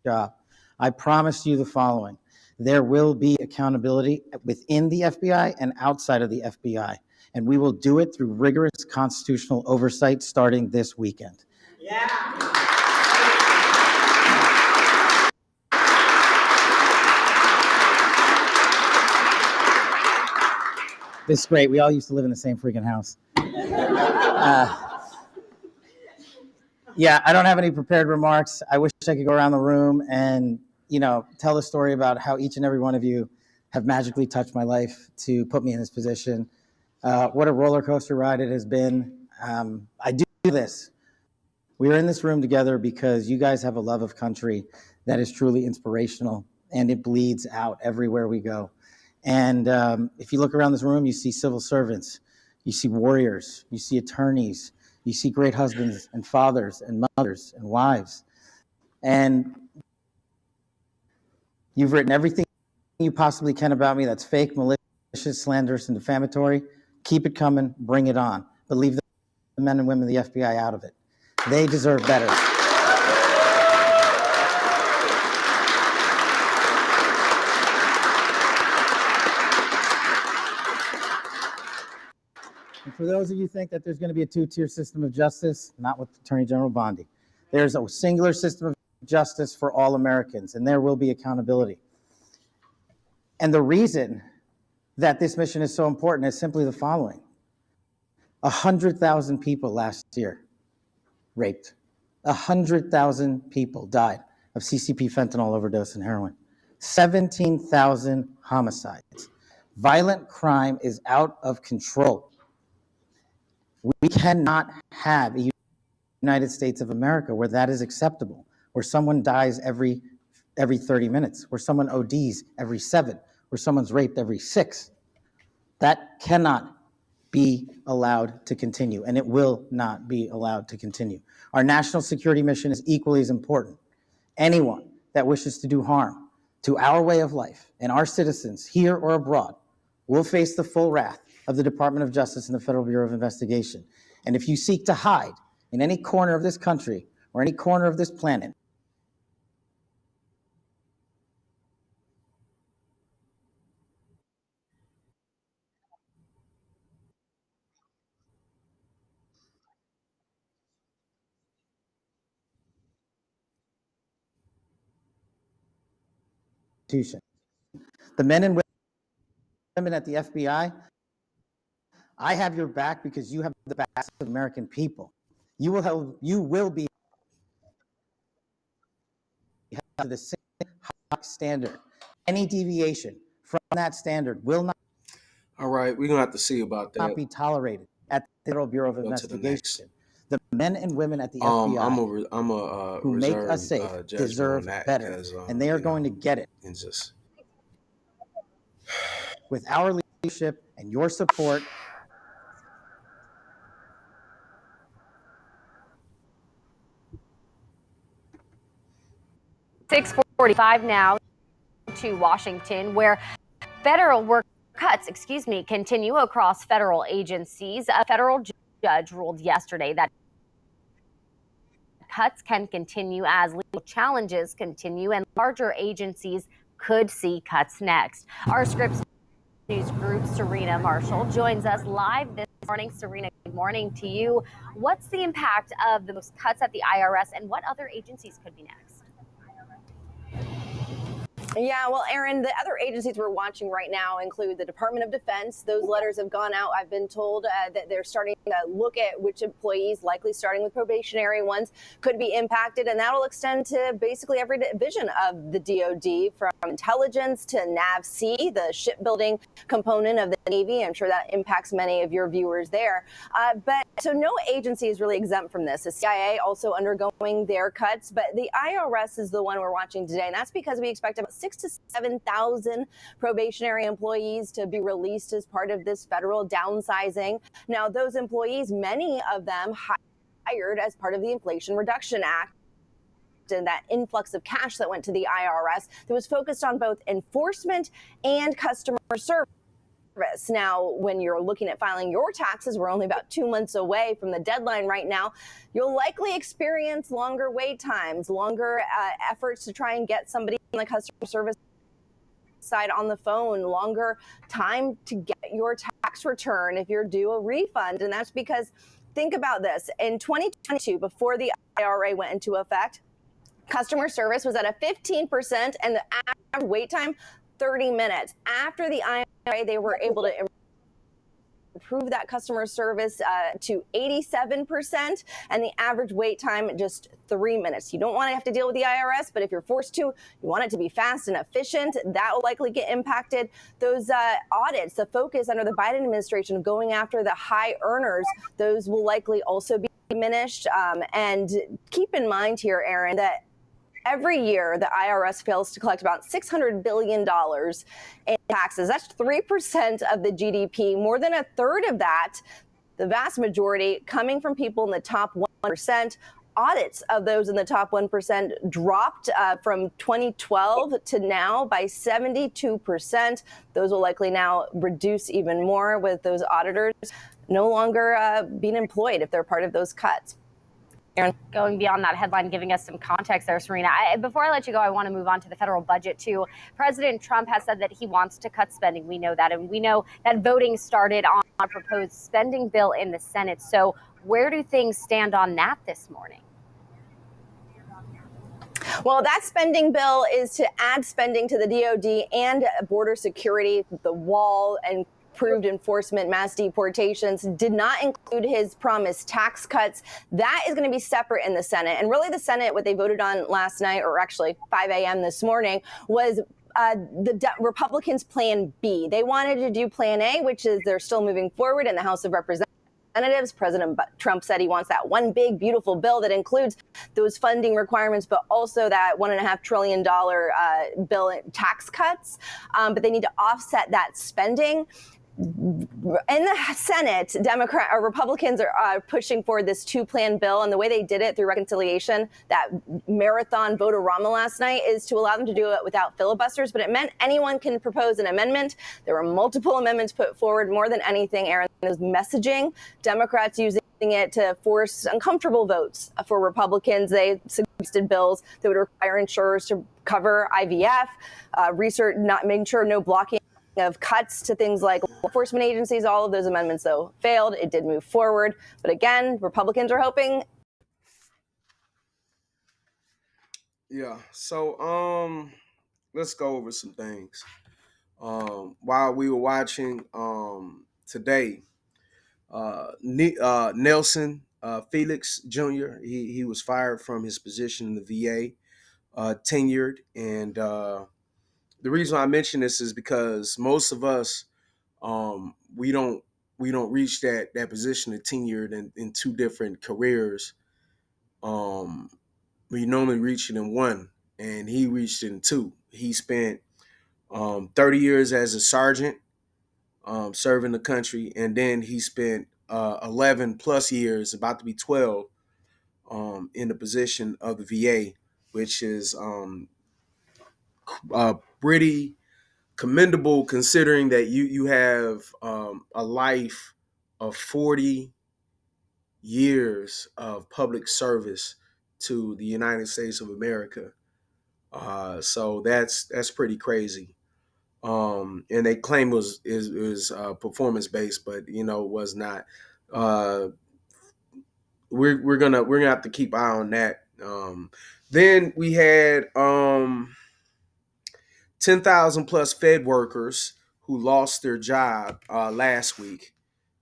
job. I promise you the following. There will be accountability within the FBI and outside of the FBI, and we will do it through rigorous constitutional oversight starting this weekend. This is great. We all used to live in the same freaking house. Yeah, I don't have any prepared remarks. I wish I could go around the room and, tell the story about how each and every one of you have magically touched my life to put me in this position. What a roller coaster ride it has been. I do this. We are in this room together because you guys have a love of country that is truly inspirational, and it bleeds out everywhere we go. And if you look around this room, you see civil servants, you see warriors, you see attorneys, you see great husbands and fathers and mothers and wives. And you've written everything you possibly can about me that's fake, malicious, slanderous, and defamatory. Keep it coming, bring it on. But leave the men and women of the FBI out of it. They deserve better. And for those of you who think that there's going to be a two-tier system of justice, not with Attorney General Bondi. There's a singular system of justice for all Americans, and there will be accountability. And the reason that this mission is so important is simply the following. 100,000 people last year raped. 100,000 people died of CCP fentanyl overdose and heroin. 17,000 homicides. Violent crime is out of control. We cannot have a United States of America where that is acceptable, where someone dies every 30 minutes, where someone ODs every 7, where someone's raped every 6. That cannot be allowed to continue, and it will not be allowed to continue. Our national security mission is equally as important. Anyone that wishes to do harm to our way of life and our citizens here or abroad will face the full wrath of the Department of Justice and the Federal Bureau of Investigation. And if you seek to hide in any corner of this country or any corner of this planet, Constitution. The men and women at the FBI, I have your back because you have the backs of the American people. You will be held to the same high standard. Any deviation from that standard will not All right, we're gonna have to see about that. be tolerated at the Federal Bureau of Go to the Investigation. next. The men and women at the I'm FBI a who make reserve us safe judgment deserve on that better, because and they are going to get it and just with our leadership and your support. .645 now to Washington, where federal work cuts, continue across federal agencies. A federal judge ruled yesterday that cuts can continue as legal challenges continue, and larger agencies could see cuts next. Our Scripps News Group, Serena Marshall, joins us live this morning. Serena, good morning to you. What's the impact of those cuts at the IRS, and what other agencies could be next? Yeah, well, Aaron, the other agencies we're watching right now include the Department of Defense. Those letters have gone out. I've been told that they're starting to look at which employees, likely starting with probationary ones, could be impacted. And that'll extend to basically every division of the DOD, from intelligence to NAVC, the shipbuilding component of the Navy. I'm sure that impacts many of your viewers there. But so no agency is really exempt from this. The CIA also undergoing their cuts, but the IRS is the one we're watching today. And that's because we expect about 6,000 to 7,000 probationary employees to be released as part of this federal downsizing. Now, those employees, many of them hired as part of the Inflation Reduction Act, and that influx of cash that went to the IRS that was focused on both enforcement and customer service. Now, when you're looking at filing your taxes, we're only about 2 months away from the deadline right now. You'll likely experience longer wait times, longer efforts to try and get somebody on the customer service side on the phone, longer time to get your tax return if you're due a refund. And that's because, think about this, in 2022, before the IRA went into effect, customer service was at a 15% and the average wait time 30 minutes. After the IRA, they were able to improve that customer service to 87%, and the average wait time just 3 minutes. You don't want to have to deal with the IRS, but if you're forced to, you want it to be fast and efficient. That will likely get impacted. Those audits, the focus under the Biden administration going after the high earners, those will likely also be diminished. And keep in mind here, Aaron, that every year, the IRS fails to collect about $600 billion in taxes. That's 3% of the GDP, more than a third of that, the vast majority coming from people in the top 1%. Audits of those in the top 1% dropped from 2012 to now by 72%. Those will likely now reduce even more with those auditors no longer being employed if they're part of those cuts. Aaron, going beyond that headline, giving us some context there, Serena. Before I let you go, I want to move on to the federal budget, too. President Trump has said that he wants to cut spending. We know that. And we know that voting started on a proposed spending bill in the Senate. So where do things stand on that this morning? Well, that spending bill is to add spending to the DOD and border security, the wall, and improved enforcement, mass deportations, did not include his promised tax cuts. That is going to be separate in the Senate. And really the Senate, what they voted on last night, or actually 5 a.m. this morning, was the Republicans' Plan B. They wanted to do Plan A, which is they're still moving forward in the House of Representatives. President Trump said he wants that one big, beautiful bill that includes those funding requirements, but also that $1.5 trillion bill in tax cuts. But they need to offset that spending. In the Senate, Republicans are pushing forward this two-plan bill, and the way they did it through reconciliation, that marathon vote-a-rama last night, is to allow them to do it without filibusters, but it meant anyone can propose an amendment. There were multiple amendments put forward. More than anything, Aaron, is messaging. Democrats using it to force uncomfortable votes for Republicans. They suggested bills that would require insurers to cover IVF, research, not making sure no blocking of cuts to things like law enforcement agencies. All of those amendments, though, failed. It did move forward. But again, Republicans are hoping. Yeah. So let's go over some things. While we were watching today, Nelson Felix Jr. He was fired from his position in the VA, tenured, and the reason I mention this is because most of us we don't reach that position of tenured in two different careers. Um, we normally reach it in one, and he reached it in two. He spent 30 years as a sergeant serving the country, and then he spent 11 plus years, about to be 12, in the position of the VA, which is pretty commendable considering that you have a life of 40 years of public service to the United States of America. So that's pretty crazy. And they claim is performance based, but was not. Uh, we're gonna have to keep eye on that. Then we had 10,000 plus Fed workers who lost their job last week,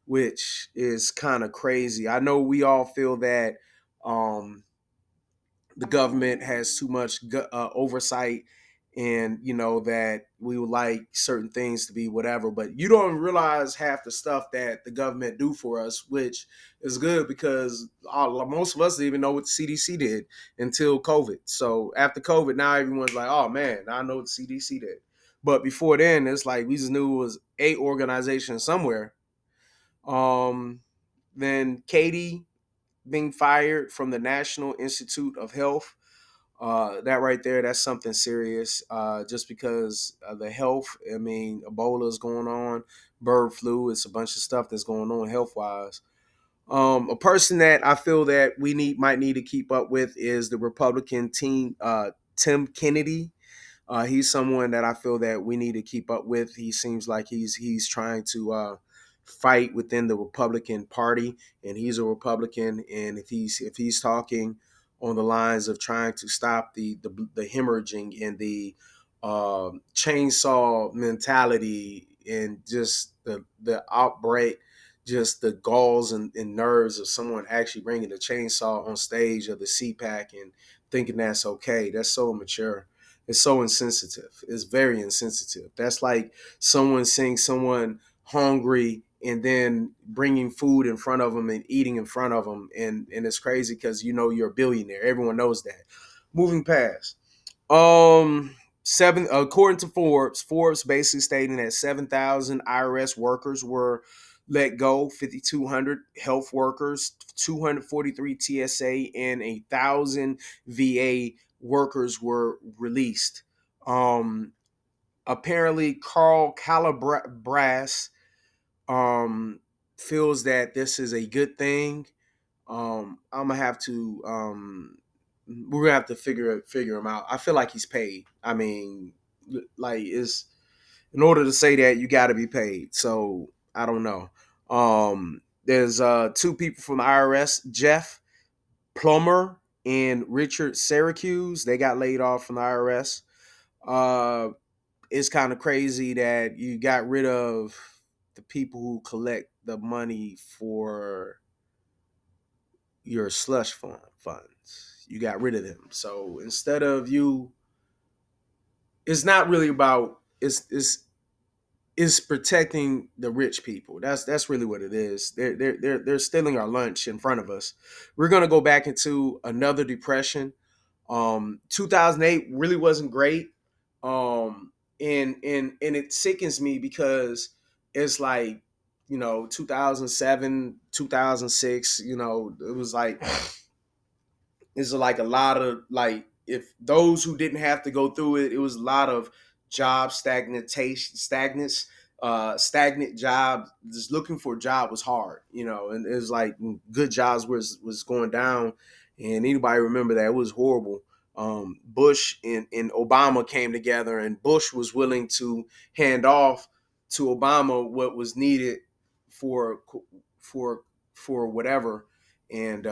which is kind of crazy. I know we all feel that um, the government has too much oversight, and that we would like certain things to be whatever, but you don't realize half the stuff that the government do for us, which is good because most of us didn't even know what the CDC did until COVID. So after COVID, now everyone's like, oh man, I know what the CDC did. But before then, it's like we just knew it was a organization somewhere. um then Katie being fired from the National Institute of Health. That right there, that's something serious. Just because the health, I mean, Ebola is going on, bird flu, it's a bunch of stuff that's going on health wise. A person that I feel that might need to keep up with is the Republican team, Tim Kennedy. He's someone that I feel that we need to keep up with. He seems like he's trying to fight within the Republican Party, and he's a Republican. And if he's talking on the lines of trying to stop the hemorrhaging and the chainsaw mentality and just the outbreak, just the galls and nerves of someone actually bringing a chainsaw on stage of the CPAC and thinking that's okay, that's so immature. It's so insensitive. It's very insensitive. That's like someone seeing someone hungry and then bringing food in front of them and eating in front of them. And it's crazy because you're a billionaire. Everyone knows that. Moving past. Seven, according to Forbes basically stating that 7,000 IRS workers were let go, 5,200 health workers, 243 TSA, and 1,000 VA workers were released. Apparently, Carl Calabras feels that this is a good thing. I'm gonna have to we're gonna have to figure him out. I feel like he's paid. I mean, like is in order to say that you got to be paid. So I don't know. There's two people from the IRS, Jeff Plummer and Richard Syracuse. They got laid off from the IRS. It's kind of crazy that you got rid of the people who collect the money for your slush funds. You got rid of them. So instead of it's not really about it's protecting the rich people. That's really what it is. They're stealing our lunch in front of us. We're gonna go back into another depression. 2008 really wasn't great. And it sickens me because it's like 2007, 2006. It was like it's like a lot of like if those who didn't have to go through it, it was a lot of job stagnant jobs. Just looking for a job was hard, and it was like good jobs was going down, and anybody remember that it was horrible. Bush and Obama came together, and Bush was willing to hand off to Obama what was needed for for for whatever, and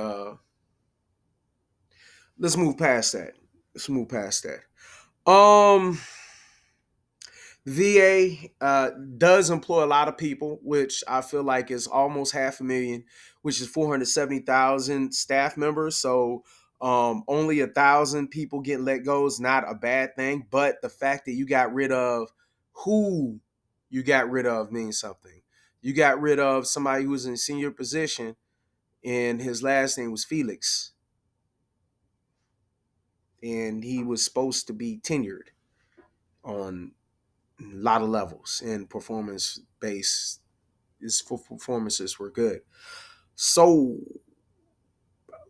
let's move past that. Let's move past that. Um, VA does employ a lot of people, which I feel like is almost 500,000, which is 470,000 staff members. So only 1,000 people getting let go is not a bad thing. But the fact that you got rid of who you got rid of means something. You got rid of somebody who was in a senior position, and his last name was Felix, and he was supposed to be tenured on a lot of levels, and performance based. His performances were good. So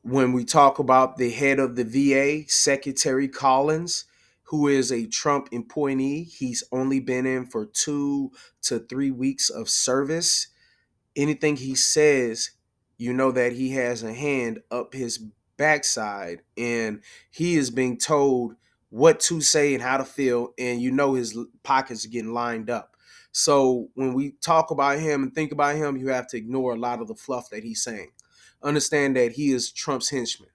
when we talk about the head of the VA, Secretary Collins, who is a Trump employee, he's only been in for 2 to 3 weeks of service. Anything he says, you know that he has a hand up his backside, and he is being told what to say and how to feel, and you know his pockets are getting lined up. So when we talk about him and think about him, you have to ignore a lot of the fluff that he's saying. Understand that he is Trump's henchman.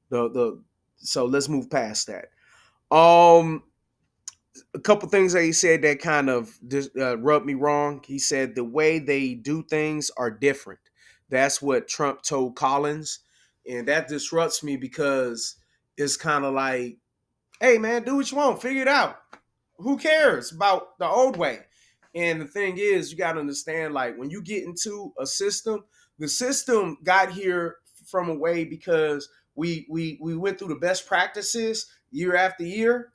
The so let's move past that. Um, a couple things that he said that kind of rubbed me wrong. He said the way they do things are different. That's what Trump told Collins, and that disrupts me because it's kind of like, hey man, do what you want, figure it out. Who cares about the old way? And the thing is, you got to understand, like when you get into a system, the system got here from a way because we went through the best practices year after year,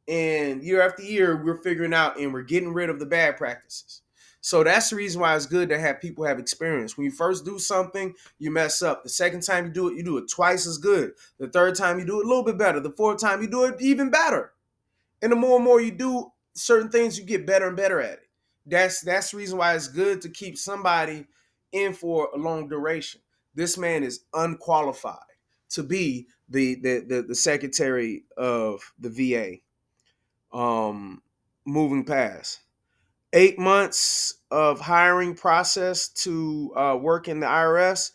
and year after year, we're figuring out and we're getting rid of the bad practices. So that's the reason why it's good to have people have experience. When you first do something, you mess up. The second time you do it twice as good. The third time you do it a little bit better. The fourth time you do it even better. And the more and more you do certain things, you get better and better at it. That's the reason why it's good to keep somebody in for a long duration. This man is unqualified to be the secretary of the VA. Moving past 8 months of hiring process to work in the IRS.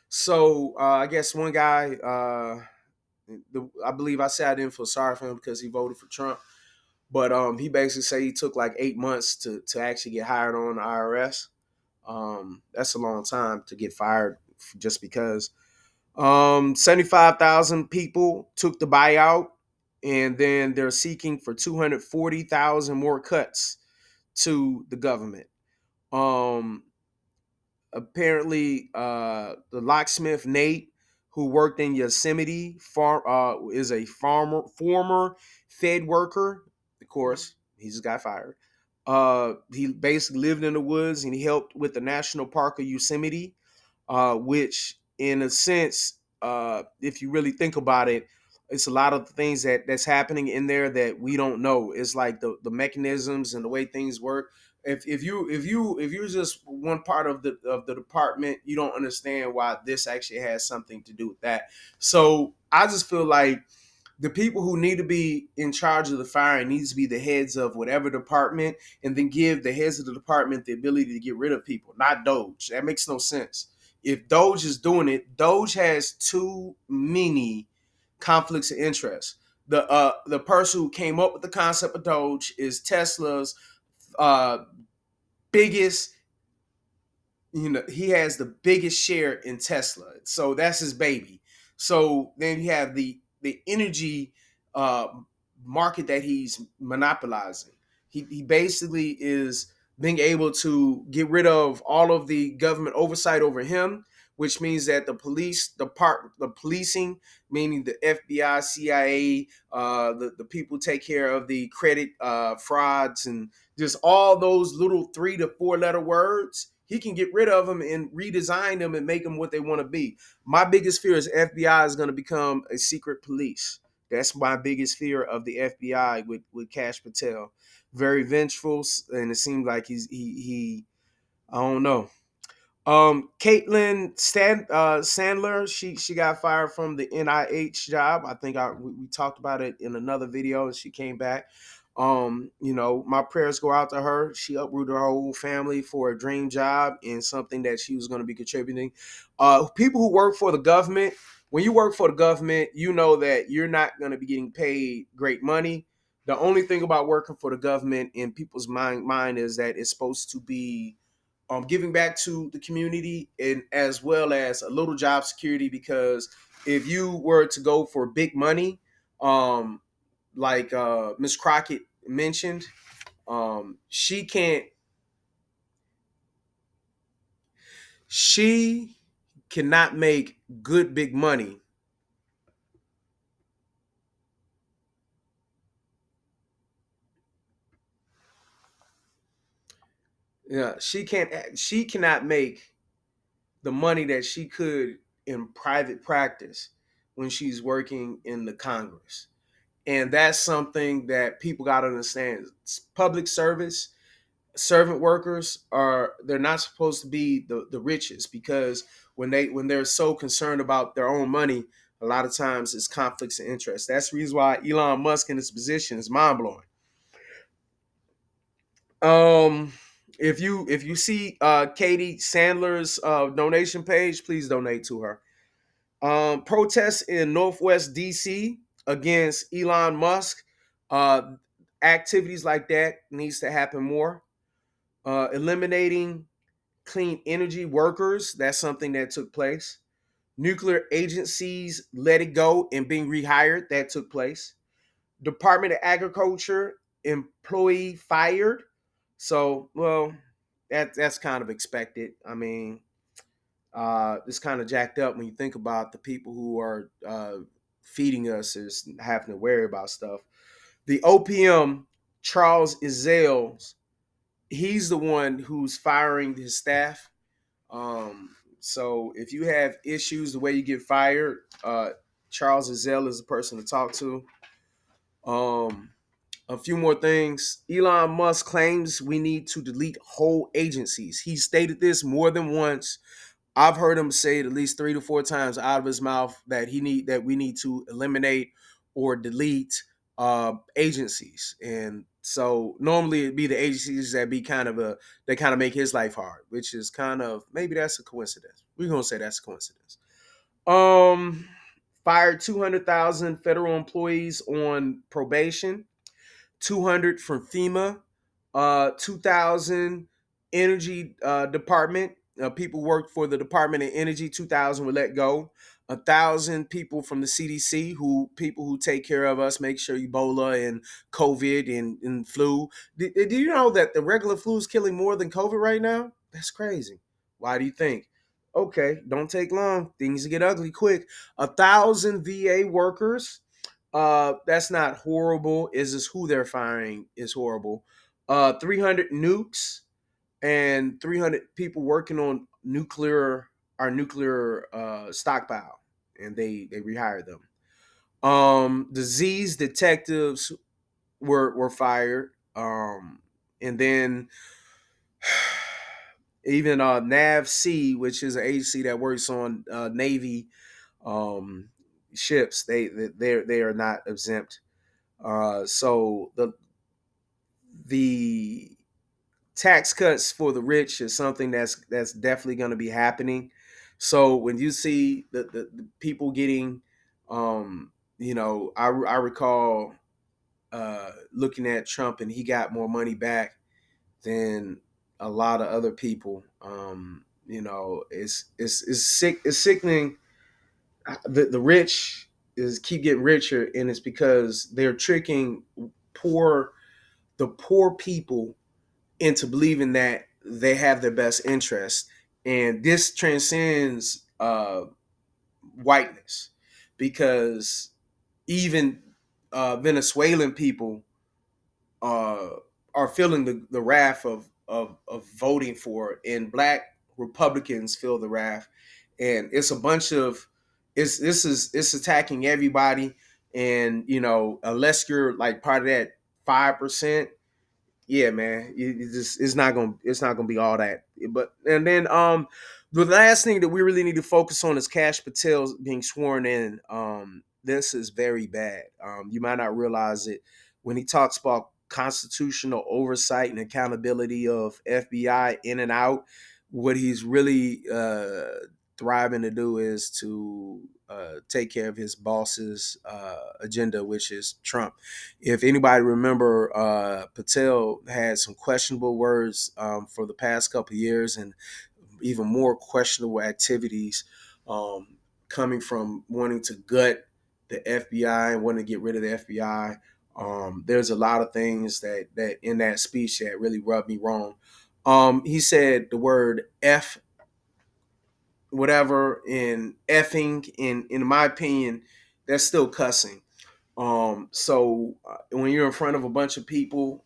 So I guess one guy, I believe I said I didn't feel sorry for him because he voted for Trump, but he basically said he took like 8 months to actually get hired on the IRS. That's a long time to get fired just because. 75,000 people took the buyout, and then they're seeking for 240,000 more cuts to the government. Um, Apparently, the locksmith Nate, who worked in Yosemite, is a former Fed worker. Of course, he just got fired. He basically lived in the woods and he helped with the National Park of Yosemite, which in a sense, if you really think about it, it's a lot of things that's happening in there that we don't know. It's like the mechanisms and the way things work. If you're just one part of the department, you don't understand why this actually has something to do with that. So I just feel like the people who need to be in charge of the firing needs to be the heads of whatever department, and then give the heads of the department the ability to get rid of people, not Doge. That makes no sense. If Doge is doing it, Doge has too many conflicts of interest. The person who came up with the concept of Doge is Tesla's uh, biggest, he has the biggest share in Tesla. So that's his baby. So then you have the energy uh, market that he's monopolizing. He basically is being able to get rid of all of the government oversight over him, which means that the policing, meaning the FBI, CIA, the people who take care of the credit frauds and just all those little 3 to 4 letter words, he can get rid of them and redesign them and make them what they want to be. My biggest fear is FBI is going to become a secret police. That's my biggest fear of the FBI with Cash Patel. Very vengeful, and it seems like he I don't know. Caitlin Sandler, she got fired from the NIH job. I think we talked about it in another video, and she came back. My prayers go out to her. She uprooted her whole family for a dream job and something that she was going to be contributing. People who work for the government, when you work for the government, you know that you're not going to be getting paid great money, The only thing about working for the government in people's mind is that it's supposed to be giving back to the community, and as well as a little job security. Because if you were to go for big money, like Ms. Crockett mentioned, she can't. She cannot make good big money. Yeah, she can't. She cannot make the money that she could in private practice when she's working in the Congress. And that's something that people got to understand. Public service, servant workers they're not supposed to be the richest, because when they're so concerned about their own money, a lot of times it's conflicts of interest. That's the reason why Elon Musk in his position is mind blowing. Um, if you see Katie Sandler's donation page, please donate to her. Protests in Northwest DC against Elon Musk. Uh, Activities like that needs to happen more. Eliminating clean energy workers. That's something that took place. Nuclear agencies let it go and being rehired. That took place. Department of Agriculture employee fired. So, well, that's kind of expected. I mean, it's kind of jacked up when you think about the people who are feeding us is having to worry about stuff. The OPM, Charles Ezell, he's the one who's firing his staff. So if you have issues the way you get fired, Charles Ezell is the person to talk to. Um, a few more things. Elon Musk claims we need to delete whole agencies. He stated this more than once. I've heard him say it at least 3 to 4 times out of his mouth that we need to eliminate or delete agencies. And so normally it'd be the agencies that be they kind of make his life hard, which is kind of, maybe that's a coincidence. We're gonna say that's a coincidence. Um, Fired 200,000 federal employees on probation. 200 from FEMA, 2,000 Energy Department. People worked for the Department of Energy. 2,000 were let go. 1,000 people from the CDC, people who take care of us, make sure Ebola and COVID and flu. Do you know that the regular flu is killing more than COVID right now? That's crazy. Why do you think? Okay, don't take long. Things get ugly quick. 1,000 VA workers. That's not horrible. Is this who they're firing is horrible. 300 nukes and 300 people working on our nuclear stockpile, and they rehired them. Disease detectives were fired. And then even NAVC, which is an agency that works on Navy ships, they are not exempt. So the tax cuts for the rich is something that's definitely going to be happening. So when you see the people getting, I recall looking at Trump, and he got more money back than a lot of other people. It's sick. It's sickening. The rich is keep getting richer, and it's because they're tricking poor the poor people into believing that they have their best interest. And this transcends whiteness, because even Venezuelan people uh, are feeling the wrath of voting for it, and black Republicans feel the wrath. And it's a bunch of it's attacking everybody. And unless you're like part of that 5%, yeah, man, it's not gonna be all that. But and then the last thing that we really need to focus on is Cash Patel being sworn in. This is very bad. You might not realize it when he talks about constitutional oversight and accountability of FBI in and out. What he's really thriving to do is to take care of his boss's agenda, which is Trump. If anybody remember, Patel had some questionable words for the past couple of years, and even more questionable activities coming from wanting to gut the FBI and wanting to get rid of the FBI. There's a lot of things that in that speech that really rubbed me wrong. He said the word F whatever and effing, in my opinion, that's still cussing. So when you're in front of a bunch of people,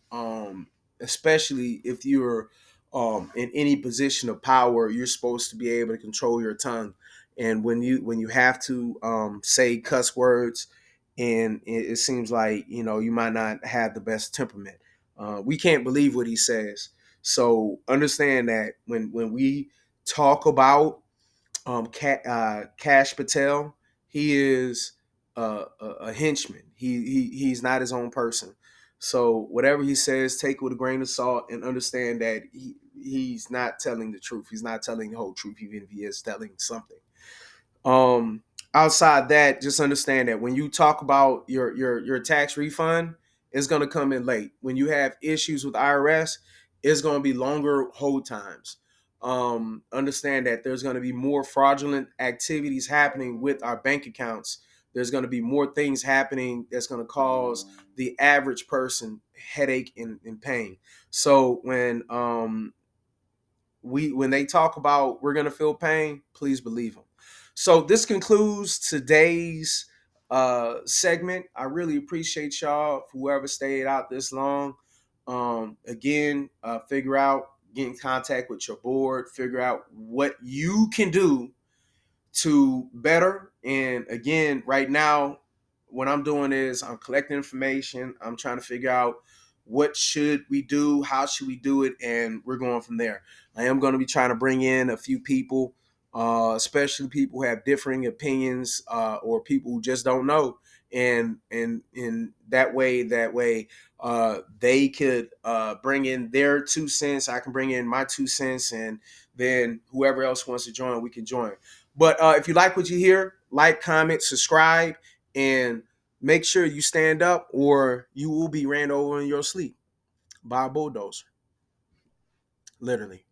especially if you're in any position of power, you're supposed to be able to control your tongue. And when you have to say cuss words, and it seems like you might not have the best temperament. We can't believe what he says. So understand that when we talk about Cash Patel, he is a henchman. He's not his own person. So whatever he says, take it with a grain of salt and understand that he's not telling the truth. He's not telling the whole truth, even if he is telling something. Um, Outside that, just understand that when you talk about your tax refund, it's gonna come in late. When you have issues with IRS, it's gonna be longer hold times. Understand that there's gonna be more fraudulent activities happening with our bank accounts. There's gonna be more things happening that's gonna cause the average person headache and pain. So when they talk about we're gonna feel pain, please believe them. So this concludes today's segment. I really appreciate y'all, whoever stayed out this long. Again, figure out, get in contact with your board, figure out what you can do to better. And again, right now, what I'm doing is I'm collecting information. I'm trying to figure out what should we do, how should we do it, and we're going from there. I am going to be trying to bring in a few people, especially people who have differing opinions, or people who just don't know, and in that way, they could bring in their 2 cents. I can bring in my 2 cents, and then whoever else wants to join, we can join. But if you like what you hear, like, comment, subscribe, and make sure you stand up or you will be ran over in your sleep by a bulldozer. Literally.